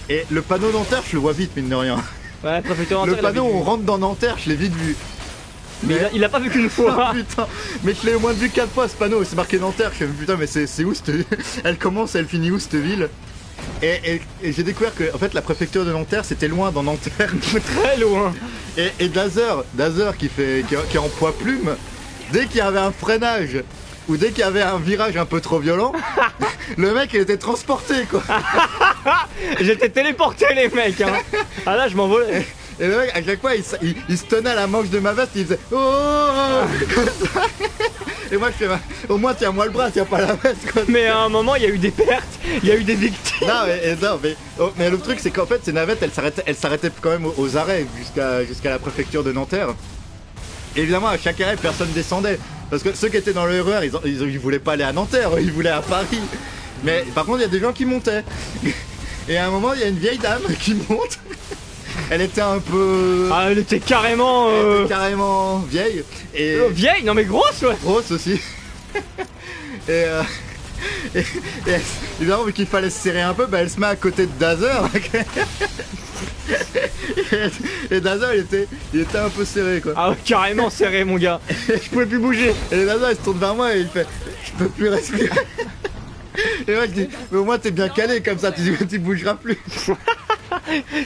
Speaker 2: Et le panneau Nanterre, je le vois vite, mine de rien.
Speaker 1: Ouais, préfecture Nanterre.
Speaker 2: Le panneau, on rentre dans Nanterre, je l'ai vite vu.
Speaker 1: Mais il a pas vu qu'une fois.
Speaker 2: Putain, mais je l'ai au moins vu 4 fois ce panneau, c'est marqué Nanterre, je me dis putain mais c'est où cette ville? Elle commence, elle finit où cette ville? Et j'ai découvert que en fait la préfecture de Nanterre c'était loin dans Nanterre.
Speaker 1: Très loin.
Speaker 2: Et Dazer qui est en poids plume, dès qu'il y avait un freinage ou dès qu'il y avait un virage un peu trop violent, le mec il était transporté quoi.
Speaker 1: J'étais téléporté les mecs hein. Ah là je m'envolais.
Speaker 2: Et le mec à chaque fois il se tenait à la manche de ma veste, il faisait oh comme ça. Et moi je fais au moins tiens-moi le bras, tiens pas la veste quoi.
Speaker 1: Mais à un moment il y a eu des pertes, il y a eu des victimes.
Speaker 2: Non mais le truc c'est qu'en fait ces navettes elles s'arrêtaient quand même aux arrêts jusqu'à la préfecture de Nanterre. Et évidemment à chaque arrêt personne descendait. Parce que ceux qui étaient dans le RER ils voulaient pas aller à Nanterre, ils voulaient à Paris. Mais par contre il y a des gens qui montaient. Et à un moment il y a une vieille dame qui monte. Elle était un peu...
Speaker 1: Ah, elle était carrément...
Speaker 2: Elle était carrément vieille. Et...
Speaker 1: vieille? Non mais grosse ouais.
Speaker 2: Grosse aussi. et évidemment vu qu'il fallait se serrer un peu, bah, elle se met à côté de Dazer. Et Dazer il était un peu serré quoi.
Speaker 1: Ah carrément serré mon gars. Je pouvais plus bouger.
Speaker 2: Et Dazer il se tourne vers moi et il fait je peux plus respirer. Et moi je dis mais au moins t'es bien calé comme ça, tu bougeras plus.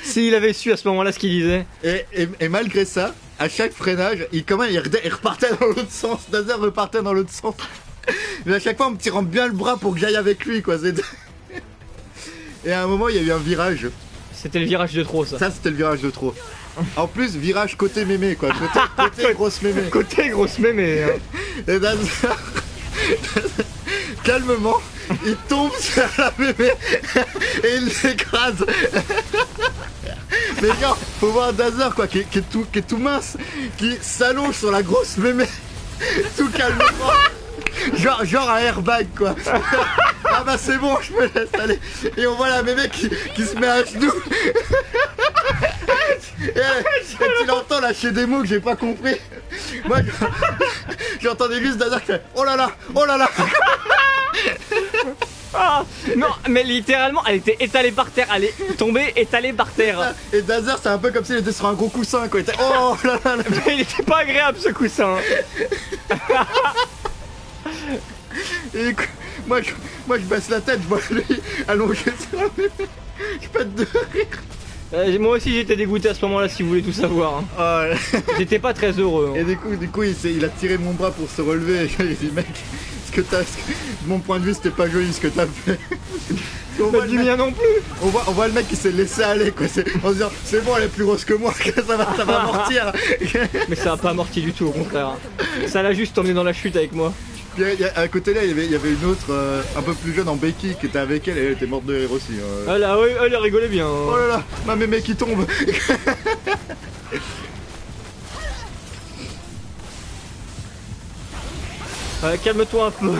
Speaker 1: S'il avait su à ce moment-là ce qu'il disait.
Speaker 2: Et malgré ça, à chaque freinage, il repartait dans l'autre sens. Dazer repartait dans l'autre sens. Mais à chaque fois, on me tirant bien le bras pour que j'aille avec lui, quoi. Et à un moment, il y a eu un virage.
Speaker 1: C'était le virage de trop, ça.
Speaker 2: Ça, c'était le virage de trop. En plus, virage côté mémé, quoi. Côté grosse mémé.
Speaker 1: Côté grosse mémé. Hein.
Speaker 2: Et Dazer, calmement, il tombe sur la mémé et il s'écrase. Mais genre, faut voir Dazer quoi, qui est tout mince, qui s'allonge sur la grosse mémé, tout calmement. Genre un airbag quoi. Ah bah c'est bon, je me laisse aller. Et on voit la mémé qui se met à genoux. Et tu l'entends lâcher des mots que j'ai pas compris. Moi j'entendais juste Dazer qui fait oh là là, oh là là.
Speaker 1: Ah, non, mais littéralement, elle était étalée par terre, elle est tombée étalée par terre.
Speaker 2: Et Dazer, c'est un peu comme s'il était sur un gros coussin, quoi. Il était, oh là là, là.
Speaker 1: Mais il était pas agréable ce coussin.
Speaker 2: Et moi je baisse la tête, je vois lui allongé sur la mémé. Je pète de rire.
Speaker 1: Moi aussi j'étais dégoûté à ce moment-là, si vous voulez tout savoir. Hein.
Speaker 2: Oh,
Speaker 1: j'étais pas très heureux. Hein.
Speaker 2: Et du coup il a tiré mon bras pour se relever. Et il dit mec. De mon point de vue c'était pas joli ce que t'as fait.
Speaker 1: On voit du mien non plus.
Speaker 2: On voit le mec qui s'est laissé aller quoi, en se disant c'est bon elle est plus grosse que moi, ça va amortir.
Speaker 1: Mais ça a pas amorti du tout au contraire. Ça l'a juste emmené dans la chute avec moi.
Speaker 2: Puis à côté là il y avait une autre un peu plus jeune en béquille qui était avec elle et elle était morte de rire aussi.
Speaker 1: Elle a rigolé bien. Hein.
Speaker 2: Oh là là, ma mémé qui tombe.
Speaker 1: Calme-toi un peu.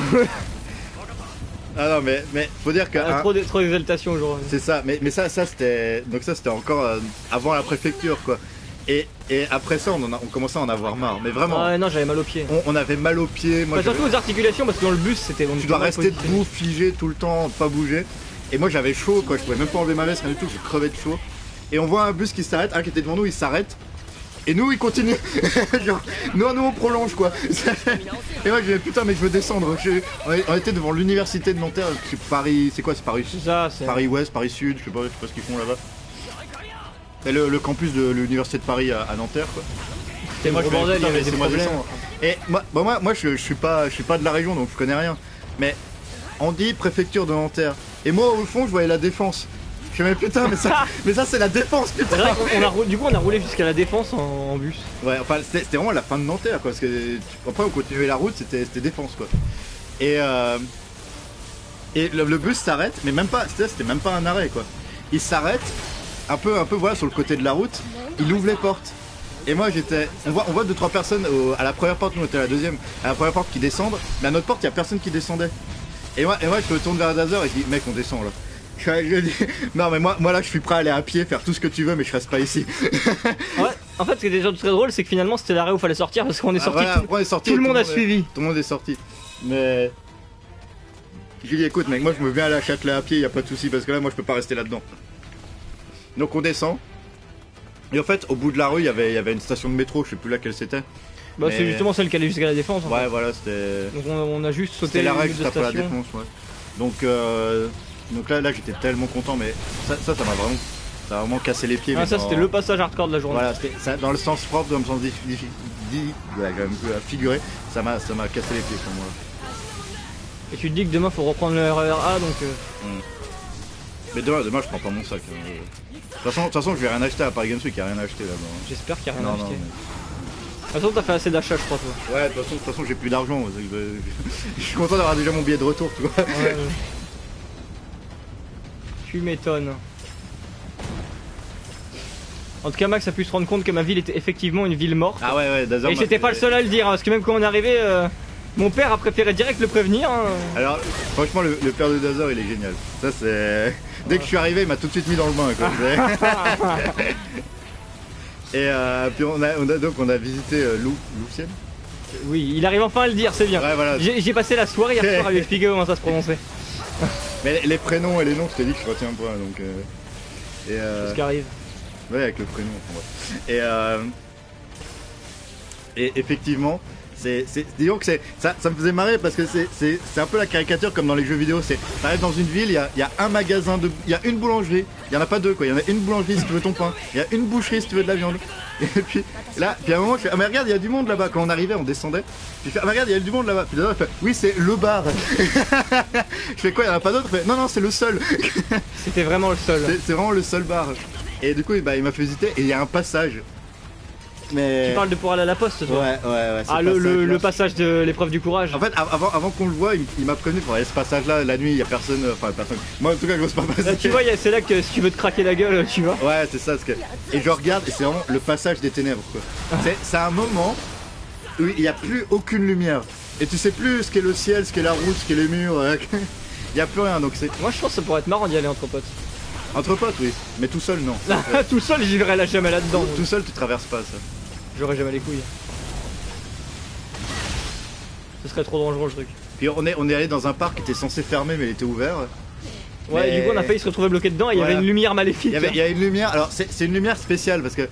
Speaker 2: Ah non mais faut dire que
Speaker 1: trop d'exaltation aujourd'hui.
Speaker 2: C'est ça, mais ça c'était encore avant la préfecture quoi. Et après ça, on commençait à en avoir marre. Mais vraiment.
Speaker 1: Ah non, j'avais mal aux pieds.
Speaker 2: On avait mal aux pieds. Moi,
Speaker 1: surtout aux articulations parce que dans le bus, c'était.
Speaker 2: Tu dois rester debout, figé tout le temps, pas bouger. Et moi, j'avais chaud, quoi. Je pouvais même pas enlever ma veste, rien du tout. Je crevais de chaud. Et on voit un bus qui s'arrête, un qui était devant nous, il s'arrête. Et nous, il continue. Genre, nous, on prolonge, quoi. Et moi, je disais, putain, mais je veux descendre. On était devant l'université de Nanterre. C'est Paris. C'est quoi? C'est Paris?
Speaker 1: C'est ça, c'est.
Speaker 2: Paris Ouest, Paris Sud. Je sais pas ce qu'ils font là-bas. C'est le campus de l'université de Paris à Nanterre, quoi.
Speaker 1: C'était moi, bordel, il y avait des problèmes.
Speaker 2: Et moi, je suis pas de la région, donc je connais rien. Mais on dit préfecture de Nanterre. Et moi, au fond, je voyais la défense. Je me dis, putain, mais ça c'est la défense, putain.
Speaker 1: Du coup, on a roulé jusqu'à la défense en bus.
Speaker 2: Ouais, enfin, c'était vraiment la fin de Nanterre, quoi. Parce que après, on continuait la route, c'était défense, quoi. Et le bus s'arrête, mais même pas, c'était même pas un arrêt, quoi. Il s'arrête, un peu, voilà, sur le côté de la route. Il ouvre les portes. Et moi, on voit 2-3 personnes à la première porte, nous on était à la deuxième, à la première porte qui descendent, mais à notre porte, il y a personne qui descendait. Et moi, je me tourne vers Dazer et je dis, mec, on descend là. Je dis, non, mais moi là, je suis prêt à aller à pied, faire tout ce que tu veux, mais je reste pas ici.
Speaker 1: Ouais, en fait, ce qui est déjà très drôle, c'est que finalement, c'était l'arrêt où il fallait sortir parce qu'on est sorti.
Speaker 2: Voilà,
Speaker 1: tout le monde a suivi.
Speaker 2: Tout le monde est sorti. Mais. Je lui dis, écoute, mec, moi je me viens aller à Châtelet à pied, y a pas de souci, parce que là, moi je peux pas rester là-dedans. Donc on descend. Et en fait, au bout de la rue, il y avait une station de métro, je sais plus laquelle c'était.
Speaker 1: Bah, c'est justement celle qui allait jusqu'à la défense.
Speaker 2: Ouais, voilà, c'était.
Speaker 1: Donc on a juste sauté
Speaker 2: l'arrêt juste après la défense, ouais. Donc là j'étais tellement content, mais ça m'a vraiment cassé les pieds.
Speaker 1: Ah, ça c'était le passage hardcore de la journée.
Speaker 2: Voilà, ça, dans le sens propre, dans le sens figuré, ça m'a cassé les pieds pour moi.
Speaker 1: Et tu te dis que demain faut reprendre le RER A, donc.
Speaker 2: Mais demain je prends pas mon sac. De toute façon, je vais rien acheter à Paris Games Week, il y a rien à acheter là-bas.
Speaker 1: J'espère qu'il y a rien à acheter. De toute façon, t'as fait assez d'achats, je crois, toi.
Speaker 2: Ouais, de toute façon, j'ai plus d'argent. Je suis content d'avoir déjà mon billet de retour, tu vois. Ouais.
Speaker 1: Tu m'étonnes. En tout cas, Max a pu se rendre compte que ma ville était effectivement une ville morte.
Speaker 2: Ah ouais,
Speaker 1: Dazer. Et j'étais pas le seul à le dire, hein, parce que même quand on est arrivé, mon père a préféré direct le prévenir. Hein.
Speaker 2: Alors, franchement, le père de Dazer, il est génial. Ça, c'est. Dès que je suis arrivé, il m'a tout de suite mis dans le bain, quoi. Et puis on a visité Louvciennes.
Speaker 1: Oui, il arrive enfin à le dire, c'est bien.
Speaker 2: Ouais, voilà.
Speaker 1: J'ai passé la soirée hier soir à lui expliquer comment ça se prononçait.
Speaker 2: Mais les prénoms et les noms, je t'ai dit que je retiens pas, donc.
Speaker 1: C'est ce qui arrive.
Speaker 2: Ouais, avec le prénom. Enfin, et effectivement, disons que ça me faisait marrer parce que c'est un peu la caricature comme dans les jeux vidéo. T'arrives dans une ville, il y a un magasin, il y a une boulangerie, il y en a pas deux quoi, il y en a une boulangerie si tu veux ton pain, il y a une boucherie si tu veux de la viande. Et puis là, à un moment je fais, ah mais regarde, il y a du monde là-bas. Quand on arrivait, on descendait. Puis je fais, ah mais regarde, il y a du monde là-bas. Puis là, je fais, oui c'est le bar. Je fais quoi, il y en a pas d'autres? Non, c'est le seul.
Speaker 1: C'était vraiment le seul.
Speaker 2: C'est vraiment le seul bar. Et du coup, bah, il m'a fait visiter et il y a un passage. Mais...
Speaker 1: Tu parles de pour aller à la poste, toi?
Speaker 2: Ouais.
Speaker 1: Ah, le passage de l'épreuve du courage.
Speaker 2: En fait, avant qu'on le voit, il m'a prévenu pour aller ce passage-là. La nuit, il y a personne. Enfin, personne. Moi, en tout cas, je n'ose pas passer.
Speaker 1: Tu vois, c'est là que si tu veux te craquer la gueule, tu vois.
Speaker 2: Ouais, c'est ça. Et je regarde, et c'est vraiment le passage des ténèbres, quoi. C'est un moment où il n'y a plus aucune lumière. Et tu sais plus ce qu'est le ciel, ce qu'est la route, ce qu'est les murs. Il n'y a plus rien. Donc
Speaker 1: moi, je pense que ça pourrait être marrant d'y aller entre potes.
Speaker 2: Entre potes, oui. Mais tout seul, non.
Speaker 1: Tout seul, j'y verrais jamais là-dedans.
Speaker 2: Tout seul, tu traverses pas ça.
Speaker 1: J'aurais jamais les couilles. Ce serait trop dangereux le truc.
Speaker 2: Puis on est allé dans un parc qui était censé fermer mais il était ouvert.
Speaker 1: Ouais, mais... du coup on a failli se retrouver bloqué dedans et il y avait une lumière maléfique.
Speaker 2: Il y a une lumière, alors c'est une lumière spéciale parce que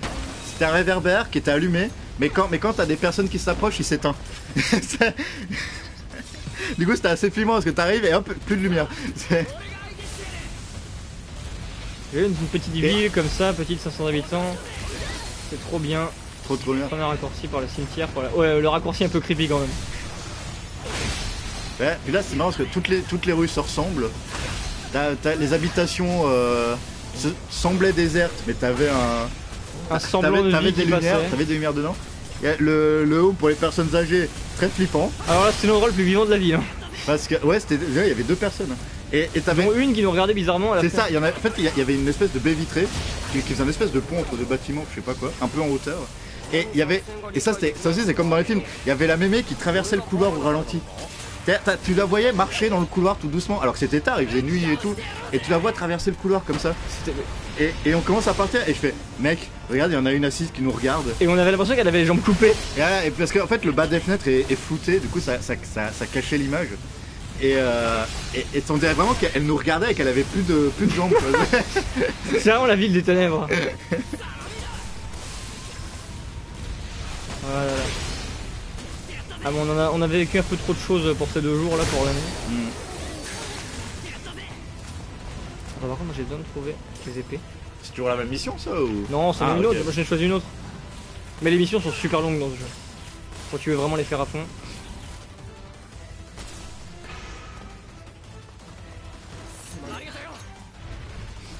Speaker 2: c'était un réverbère qui était allumé, mais quand t'as des personnes qui s'approchent, il s'éteint. Du coup c'était assez flippant parce que t'arrives et hop, plus de lumière.
Speaker 1: J'ai une petite ville comme ça, petite 500 habitants. C'est trop bien.
Speaker 2: Trop bien.
Speaker 1: On a un raccourci par le cimetière. Ouais, le raccourci un peu creepy quand même.
Speaker 2: Ouais, puis là c'est marrant parce que toutes les rues se ressemblent. Les habitations semblaient désertes, mais t'avais
Speaker 1: un semblant de vie qui passait.
Speaker 2: T'avais des lumières dedans. Le home pour les personnes âgées, très flippant.
Speaker 1: Alors là, c'était l'endroit le plus vivant de la ville. Hein.
Speaker 2: Parce que ouais, il y avait deux personnes. Et t'avais
Speaker 1: une qui nous regardait bizarrement à la fin.
Speaker 2: C'est ça, en fait il y avait une espèce de baie vitrée qui faisait une espèce de pont entre deux bâtiments, je sais pas quoi, un peu en hauteur. Et il y avait, et ça aussi c'est comme dans les films, il y avait la mémé qui traversait le couloir au ralenti. Tu la voyais marcher dans le couloir tout doucement, alors que c'était tard, il faisait nuit et tout, et tu la vois traverser le couloir comme ça. Et on commence à partir, et je fais, mec, regarde, il y en a une assise qui nous regarde.
Speaker 1: Et on avait l'impression qu'elle avait les jambes coupées.
Speaker 2: Et parce qu'en fait, le bas des fenêtres est flouté, du coup, ça cachait l'image. Et on dirait vraiment qu'elle nous regardait et qu'elle avait plus de jambes.
Speaker 1: C'est vraiment la ville des ténèbres. Voilà. Ah bon, on avait vécu un peu trop de choses pour ces 2 jours là pour l'année. Par contre, moi j'ai besoin de trouver les épées.
Speaker 2: C'est toujours la même mission ça ou...
Speaker 1: Non, c'est une autre, moi j'ai choisi une autre. Mais les missions sont super longues dans ce jeu. Quand tu veux vraiment les faire à fond.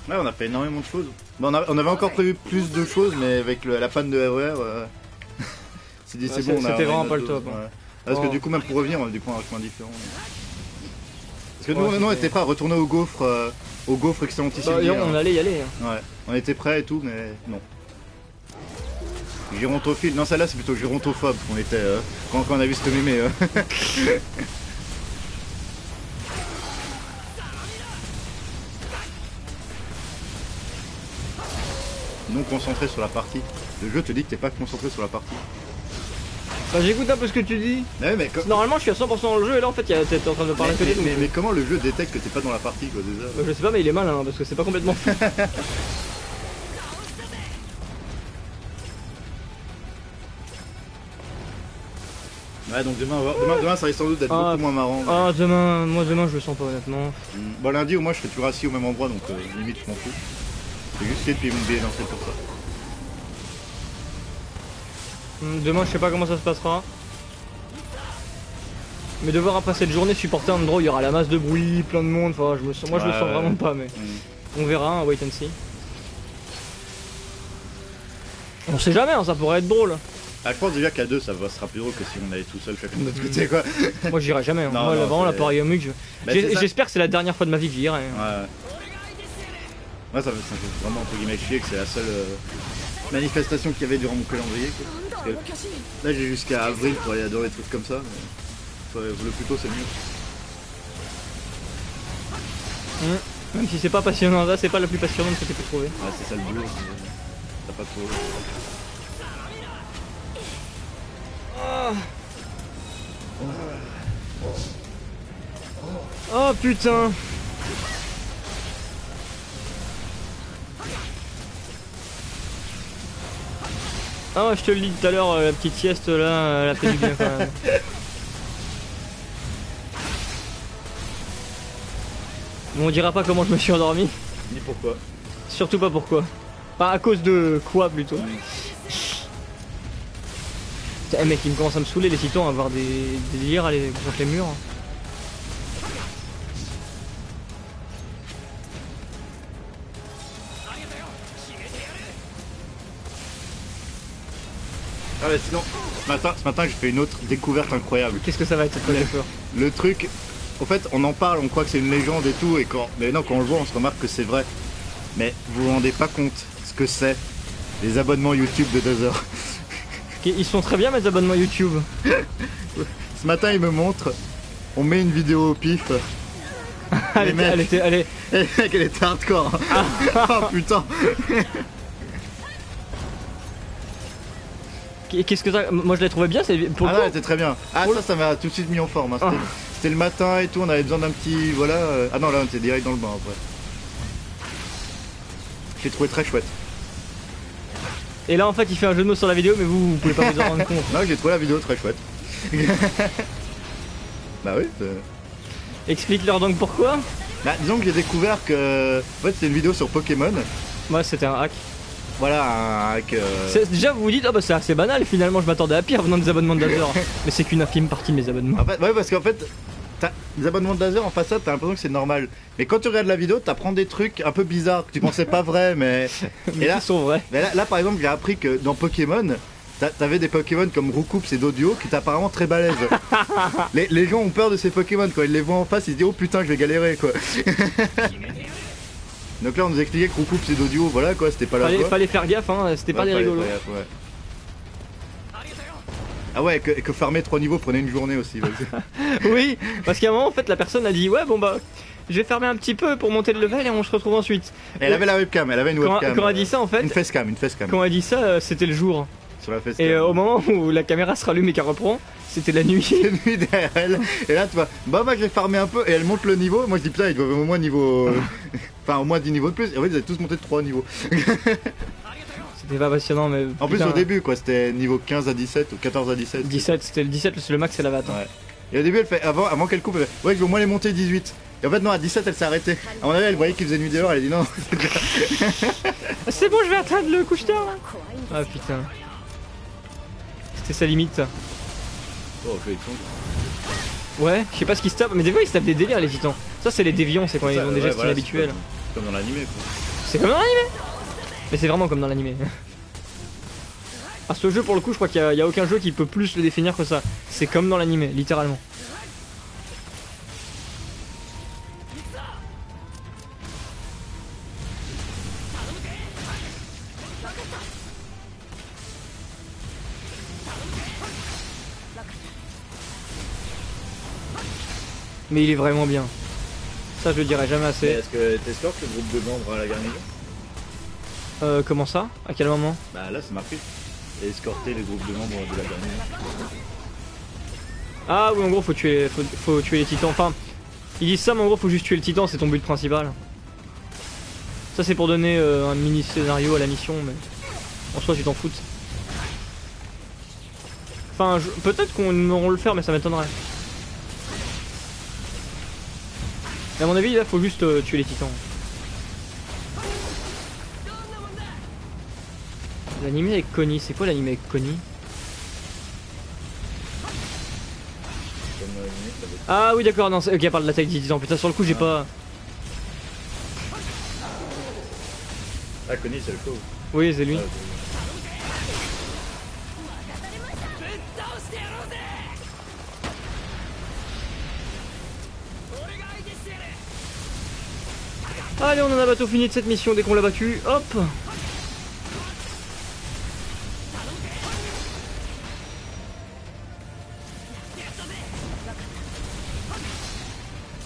Speaker 2: Ouais, on a fait énormément de choses. Bon, on avait encore prévu plus de choses, mais avec la panne de RER, c'est bon.
Speaker 1: C'était vraiment pas le top. Hein.
Speaker 2: Ouais. Parce que du coup, même pour revenir, on a du coup un chemin différent. Parce que nous, on était prêts à retourner au gaufre excellentissime.
Speaker 1: Bah, on allait y aller. Hein.
Speaker 2: Ouais, on était prêts et tout, mais non. Gérontophile, non, celle-là c'est plutôt gérontophobe qu'on était quand on a vu cette mémé. Non concentré sur la partie. Le jeu te dit que t'es pas concentré sur la partie.
Speaker 1: Bah j'écoute un peu ce que tu dis.
Speaker 2: Mais
Speaker 1: normalement je suis à 100% dans le jeu et là en fait t'es en train de parler à côté.
Speaker 2: Mais comment le jeu détecte que t'es pas dans la partie quoi déjà
Speaker 1: Je sais pas mais il est malin hein, parce que c'est pas complètement fou.
Speaker 2: Ouais donc demain ça risque sans doute d'être beaucoup moins marrant.
Speaker 1: Ah demain je le sens pas honnêtement.
Speaker 2: Bon lundi au moins je serai toujours assis au même endroit donc limite je m'en fous. J'ai juste essayé de payer mon billet d'entrée pour ça.
Speaker 1: Demain je sais pas comment ça se passera. Mais devoir après cette journée supporter un endroit où il y aura la masse de bruit, plein de monde, enfin je le sens vraiment pas mais on verra, hein, wait and see. On sait jamais, hein, ça pourrait être drôle.
Speaker 2: Ah, je pense déjà qu'à 2 ça sera plus drôle que si on allait tout seul chacun de notre côté quoi.
Speaker 1: Moi j'irai jamais, hein. Moi vraiment la Paris Comics, j'espère que c'est la dernière fois de ma vie que j'y irai.
Speaker 2: Hein. Ouais, ça me fait vraiment entre guillemets chier que c'est la seule manifestation qu'il y avait durant mon calendrier. Parce que là j'ai jusqu'à avril pour aller adorer des trucs comme ça. Mais le plus tôt c'est mieux.
Speaker 1: Même si c'est pas passionnant, là c'est pas la plus passionnante que tu peux trouver.
Speaker 2: Ouais c'est ça le boulot, t'as pas trop...
Speaker 1: Oh putain. Ah je te le dis tout à l'heure, la petite sieste là, elle a fait du bien quand même. Bon, on dira pas comment je me suis endormi.
Speaker 2: Ni pourquoi.
Speaker 1: Surtout pas pourquoi. Pas à cause de quoi plutôt. Putain, mec, il me commence à me saouler les titans à avoir des délires à aller contre les murs.
Speaker 2: Ah mais sinon, ce matin j'ai fait une autre découverte incroyable.
Speaker 1: Qu'est-ce que ça va être cette fois d'accord?
Speaker 2: Le truc, en fait on en parle, on croit que c'est une légende et tout, mais non quand on le voit on se remarque que c'est vrai. Mais vous vous rendez pas compte ce que c'est les abonnements YouTube de Dazer.
Speaker 1: Ils sont très bien mes abonnements YouTube.
Speaker 2: Ce matin il me montre, on met une vidéo au pif.
Speaker 1: elle
Speaker 2: était hardcore. Oh putain.
Speaker 1: Qu'est-ce que ça... Moi je l'ai trouvé bien, c'est pour
Speaker 2: le coup. Elle était très bien. Ah ça m'a tout de suite mis en forme. Hein. C'était le matin et tout, on avait besoin d'un petit... Voilà. Ah non là on était direct dans le bain après. J'ai trouvé très chouette.
Speaker 1: Et là en fait il fait un jeu de mots sur la vidéo mais vous pouvez pas vous en rendre compte.
Speaker 2: Non j'ai trouvé la vidéo très chouette. Bah oui.
Speaker 1: Explique-leur donc pourquoi.
Speaker 2: Bah disons que j'ai découvert que... En fait c'était une vidéo sur Pokémon.
Speaker 1: Ouais c'était un hack.
Speaker 2: Voilà un hack...
Speaker 1: Déjà vous vous dites, oh bah c'est assez banal finalement, je m'attendais à pire venant des abonnements de Dazer. Mais c'est qu'une infime partie de mes abonnements.
Speaker 2: En fait, ouais parce qu'en fait, les abonnements de Dazer en façade, t'as l'impression que c'est normal. Mais quand tu regardes la vidéo, t'apprends des trucs un peu bizarres que tu pensais pas vrais, mais...
Speaker 1: mais là, qui sont vrais.
Speaker 2: Mais là par exemple j'ai appris que dans Pokémon, t'avais des Pokémon comme Roucoups et Dodio qui étaient apparemment très balèzes. les gens ont peur de ces Pokémon, quand ils les voient en face ils se disent oh putain je vais galérer quoi. Donc là on nous expliquait que Roucoups et Dodio, voilà quoi, c'était pas là.
Speaker 1: Fallait faire gaffe, hein, c'était pas des rigolos.
Speaker 2: Ah ouais, que farmer 3 niveaux prenait une journée aussi.
Speaker 1: Oui, parce qu'à un moment en fait la personne a dit ouais bon bah je vais farmer un petit peu pour monter le level et on se retrouve ensuite.
Speaker 2: Et elle avait la webcam, elle avait une webcam.
Speaker 1: Quand elle a dit ça en fait...
Speaker 2: Une facecam.
Speaker 1: Quand elle a dit ça c'était le jour.
Speaker 2: Sur la facecam.
Speaker 1: Et au moment où la caméra se rallume et qu'elle reprend, c'était la nuit.
Speaker 2: La nuit derrière elle. Et là tu vois, bah moi je vais farmer un peu et elle monte le niveau. Moi je dis putain ils doivent au moins niveau... enfin au moins 10 niveaux de plus. Et en fait ils avaient tous monté de 3 niveaux.
Speaker 1: C'était pas passionnant mais...
Speaker 2: En plus au début quoi, c'était niveau 15 à 17 ou 14 à 17.
Speaker 1: 17, c'était le 17, c'est le max, c'est la batte.
Speaker 2: Ouais. Et au début elle fait, avant qu'elle coupe, elle fait, ouais je vais au moins les monter 18. Et en fait non, à 17 elle s'est arrêtée. À mon avis elle voyait qu'il faisait nuit dehors, elle a dit non.
Speaker 1: C'est bon, je vais atteindre le couche-tard là. Ah putain. C'était sa limite.
Speaker 2: Oh,
Speaker 1: ouais, je sais pas ce qu'ils se tapent, mais des fois ils se tapent des délires les titans. Ça c'est les déviants, c'est quand ils ont des gestes inhabituels.
Speaker 2: Comme dans l'animé quoi.
Speaker 1: C'est comme dans l'animé. Mais c'est vraiment comme dans l'animé. Ah ce jeu pour le coup je crois qu'il y a aucun jeu qui peut plus le définir que ça. C'est comme dans l'animé, littéralement. Mais il est vraiment bien. Ça je le dirai jamais assez.
Speaker 2: Est-ce que t'escortes le groupe de membres à la garnison?
Speaker 1: Comment ça? À quel moment?
Speaker 2: Bah là c'est marqué. Escorter les groupes de membres de la garnison.
Speaker 1: Ah oui en gros faut tuer les titans. Enfin ils disent ça mais en gros faut juste tuer le titan, c'est ton but principal. Ça c'est pour donner un mini scénario à la mission mais en soi tu t'en fous. Enfin peut-être qu'on aura le faire mais ça m'étonnerait. Mais à mon avis là faut juste tuer les titans. L'animé avec Connie, c'est quoi l'animé avec Connie? Ah oui d'accord, non, ok elle parle de l'attaque des titans, putain sur le coup j'ai pas...
Speaker 2: Ah Connie c'est le coup.
Speaker 1: Oui c'est lui. Allez on en a bateau fini de cette mission dès qu'on l'a battu, hop.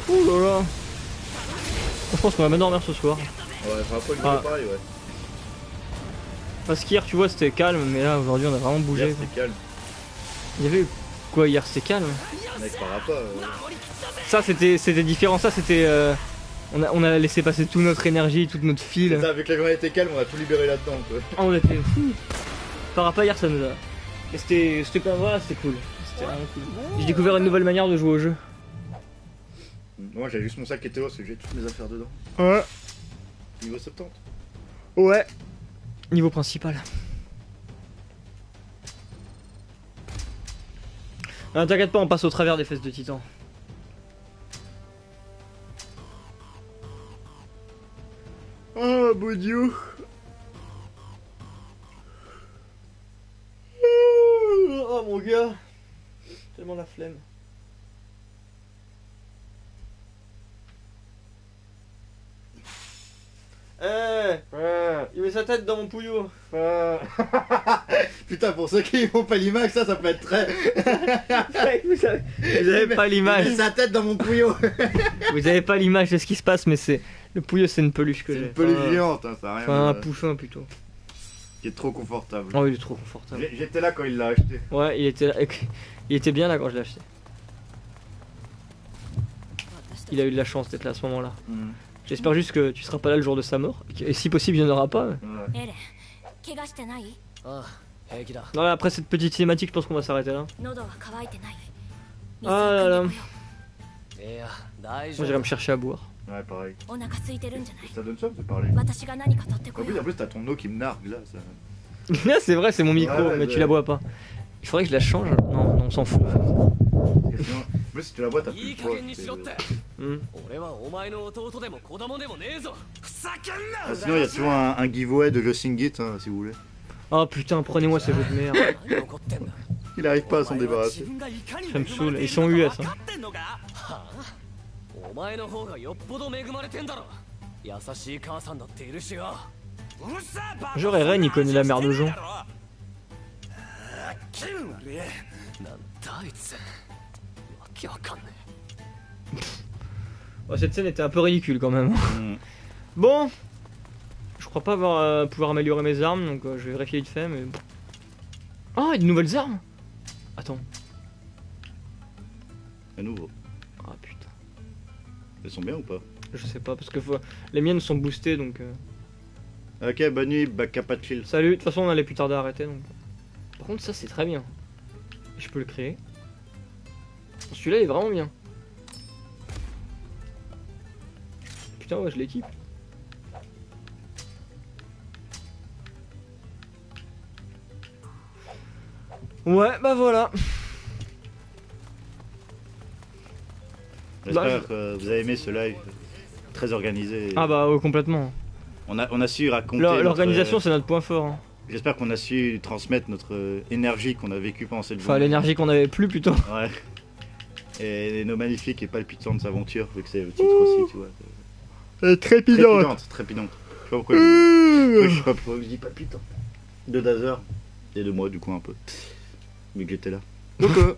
Speaker 1: Ouh là là. Je pense qu'on va même dormir ce soir.
Speaker 2: Ouais, enfin après pareil ouais.
Speaker 1: Parce qu'hier tu vois c'était calme mais là aujourd'hui on a vraiment bougé.
Speaker 2: Hier c'était calme.
Speaker 1: Il y avait quoi hier, c'était calme.
Speaker 2: Mec par rapport
Speaker 1: Ça c'était différent, ça c'était... on a laissé passer toute notre énergie, toute notre file.
Speaker 2: Ça, avec la journée était calme, on a tout libéré là-dedans quoi.
Speaker 1: Ah on était fous. Par rapport à hier ça nous a... Mais c'était pas... Voilà, c'était cool. C'était vraiment cool. J'ai découvert une nouvelle manière de jouer au jeu.
Speaker 2: Moi j'avais juste mon sac qui était haut parce que j'ai toutes mes affaires dedans.
Speaker 1: Ouais.
Speaker 2: Niveau 70.
Speaker 1: Ouais. Niveau principal. Ah, t'inquiète pas, on passe au travers des fesses de titan. Oh mon dieu. Oh mon gars. Tellement la flemme. Il met sa tête dans mon pouillot.
Speaker 2: Putain, pour ceux qui n'ont pas l'image, ça peut être très...
Speaker 1: vous avez pas l'image.
Speaker 2: Il met sa tête dans mon pouillot.
Speaker 1: Vous avez pas l'image de ce qui se passe, mais c'est... Le pouillot c'est une peluche que j'ai.
Speaker 2: C'est une peluche géante, hein, ça a rien.
Speaker 1: Enfin un poussin plutôt.
Speaker 2: Qui est trop confortable.
Speaker 1: Oh il est trop confortable.
Speaker 2: J'étais là quand il l'a acheté.
Speaker 1: Ouais il était là. Il était bien là quand je l'ai acheté. Il a eu de la chance d'être là à ce moment là. J'espère juste que tu seras pas là le jour de sa mort. Et si possible il n'y en aura pas. Ouais. Non, après cette petite cinématique je pense qu'on va s'arrêter là. Ah là là. Moi j'irai me chercher à boire.
Speaker 2: Ouais pareil. Ça donne soif de parler. En plus t'as ton eau qui me nargue là.
Speaker 1: Là c'est vrai c'est mon micro mais tu la bois pas. Il faudrait que je la change. Non on s'en fout.
Speaker 2: En plus si tu la bois t'as plus de poids. Sinon il y a toujours un giveaway de Just Sing It hein, si vous voulez.
Speaker 1: Oh putain prenez-moi ces jeux de merde.
Speaker 2: Il arrive pas à s'en débarrasser.
Speaker 1: Ça me saoule, ils sont US hein. Genre Eren il connaît la mère de Jean. Oh, cette scène était un peu ridicule quand même. Bon, je crois pas avoir, pouvoir améliorer mes armes, donc je vais vérifier vite fait, mais... Oh, il y a de nouvelles armes. Attends.
Speaker 2: À nouveau.
Speaker 1: Ah putain.
Speaker 2: Elles sont bien ou pas?
Speaker 1: Je sais pas, parce que les miennes sont boostées, donc...
Speaker 2: Ok, bonne nuit, Bakapachil.
Speaker 1: Salut, de toute façon on allait plus tarder à arrêter, donc... Par contre ça c'est très bien. Je peux le créer. Celui-là est vraiment bien. Putain ouais, je l'équipe. Ouais, bah voilà.
Speaker 2: J'espère que vous avez aimé ce live très organisé.
Speaker 1: Ah bah complètement.
Speaker 2: On a su raconter.
Speaker 1: L'organisation c'est notre point fort. Hein.
Speaker 2: J'espère qu'on a su transmettre notre énergie qu'on a vécue pendant cette journée.
Speaker 1: Enfin l'énergie qu'on avait plus plutôt.
Speaker 2: Ouais. Et nos magnifiques et palpitantes aventures, vu que c'est le titre aussi, tu vois.
Speaker 1: Trépidante.
Speaker 2: Trépidante. Je sais pas pourquoi je sais pas pourquoi je dis palpitant. De Dazer. Et de moi du coup un peu. Vu que j'étais là.
Speaker 1: Coucou.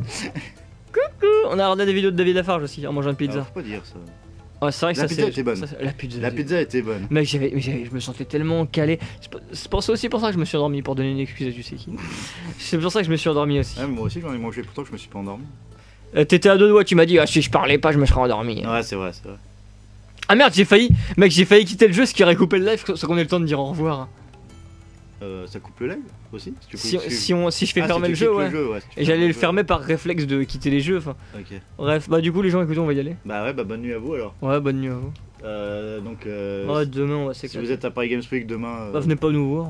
Speaker 1: Coucou. On a regardé des vidéos de David Lafarge aussi en mangeant une pizza.
Speaker 2: Alors, faut pas dire ça.
Speaker 1: Ouais, c'est vrai que
Speaker 2: la pizza était bonne. La pizza était bonne.
Speaker 1: Mec, je me sentais tellement calé. C'est aussi pour ça que je me suis endormi, pour donner une excuse à tu sais qui. C'est pour ça que je me suis endormi aussi.
Speaker 2: Ouais, moi aussi j'en ai mangé, pourtant je me suis pas endormi.
Speaker 1: T'étais à deux doigts, tu m'as dit, ah si je parlais pas, je me serais endormi.
Speaker 2: Ouais, c'est vrai, c'est vrai.
Speaker 1: Ah merde, j'ai failli quitter le jeu, ce qui aurait coupé le live, sans qu'on ait le temps de dire au revoir.
Speaker 2: Ça coupe le live aussi
Speaker 1: si je fais fermer le jeu, ouais. Et j'allais le fermer par réflexe de quitter les jeux. Enfin.
Speaker 2: Ok.
Speaker 1: Bref, bah du coup les gens, écoutez, on va y aller.
Speaker 2: Bah ouais, bah bonne nuit à vous alors.
Speaker 1: Ouais, bonne nuit à vous.
Speaker 2: Donc.
Speaker 1: Ouais, demain on va s'éclater.
Speaker 2: Si vous êtes à Paris Games Week demain.
Speaker 1: Bah venez pas nous voir.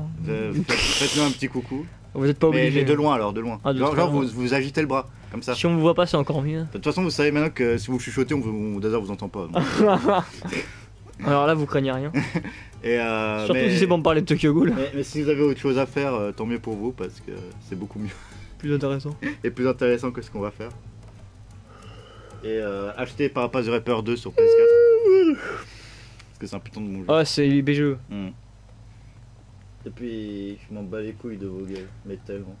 Speaker 2: Faites-nous un petit coucou.
Speaker 1: Vous êtes pas obligés.
Speaker 2: Mais de loin alors, de loin.
Speaker 1: Ah,
Speaker 2: genre vous agitez le bras, comme ça.
Speaker 1: Si on vous voit pas, c'est encore mieux.
Speaker 2: De toute façon, vous savez maintenant que si vous chuchotez, Dazer vous entend pas.
Speaker 1: Alors là, vous craignez rien.
Speaker 2: Et
Speaker 1: surtout si c'est pour me parler de Tokyo Ghoul.
Speaker 2: Mais si vous avez autre chose à faire, tant mieux pour vous parce que c'est beaucoup mieux.
Speaker 1: Plus intéressant.
Speaker 2: Et plus intéressant que ce qu'on va faire. Et acheter Parapaz the Rapper 2 sur PS4. Parce que c'est un putain de mon jeu.
Speaker 1: Ah, c'est IBGE.
Speaker 2: Et puis, je m'en bats les couilles de vos gueules, mais tellement.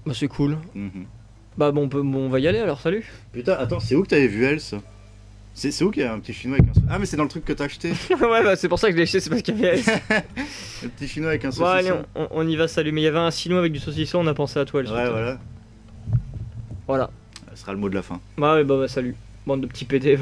Speaker 1: Bah, c'est cool. Bah, bon, on va y aller alors, salut.
Speaker 2: Putain, attends, c'est où que t'avais vu Else? C'est où qu'il y a un petit chinois avec un saucisson? Ah mais c'est dans le truc que t'as acheté.
Speaker 1: Ouais bah c'est pour ça que je l'ai acheté, c'est parce qu'il y avait
Speaker 2: le petit chinois avec un saucisson.
Speaker 1: Bon allez, on y va, salut. Mais il y avait un chinois avec du saucisson, on a pensé à toi.
Speaker 2: Ouais voilà.
Speaker 1: Voilà.
Speaker 2: Ce sera le mot de la fin.
Speaker 1: Bah ouais bah salut. Bande de petits PD.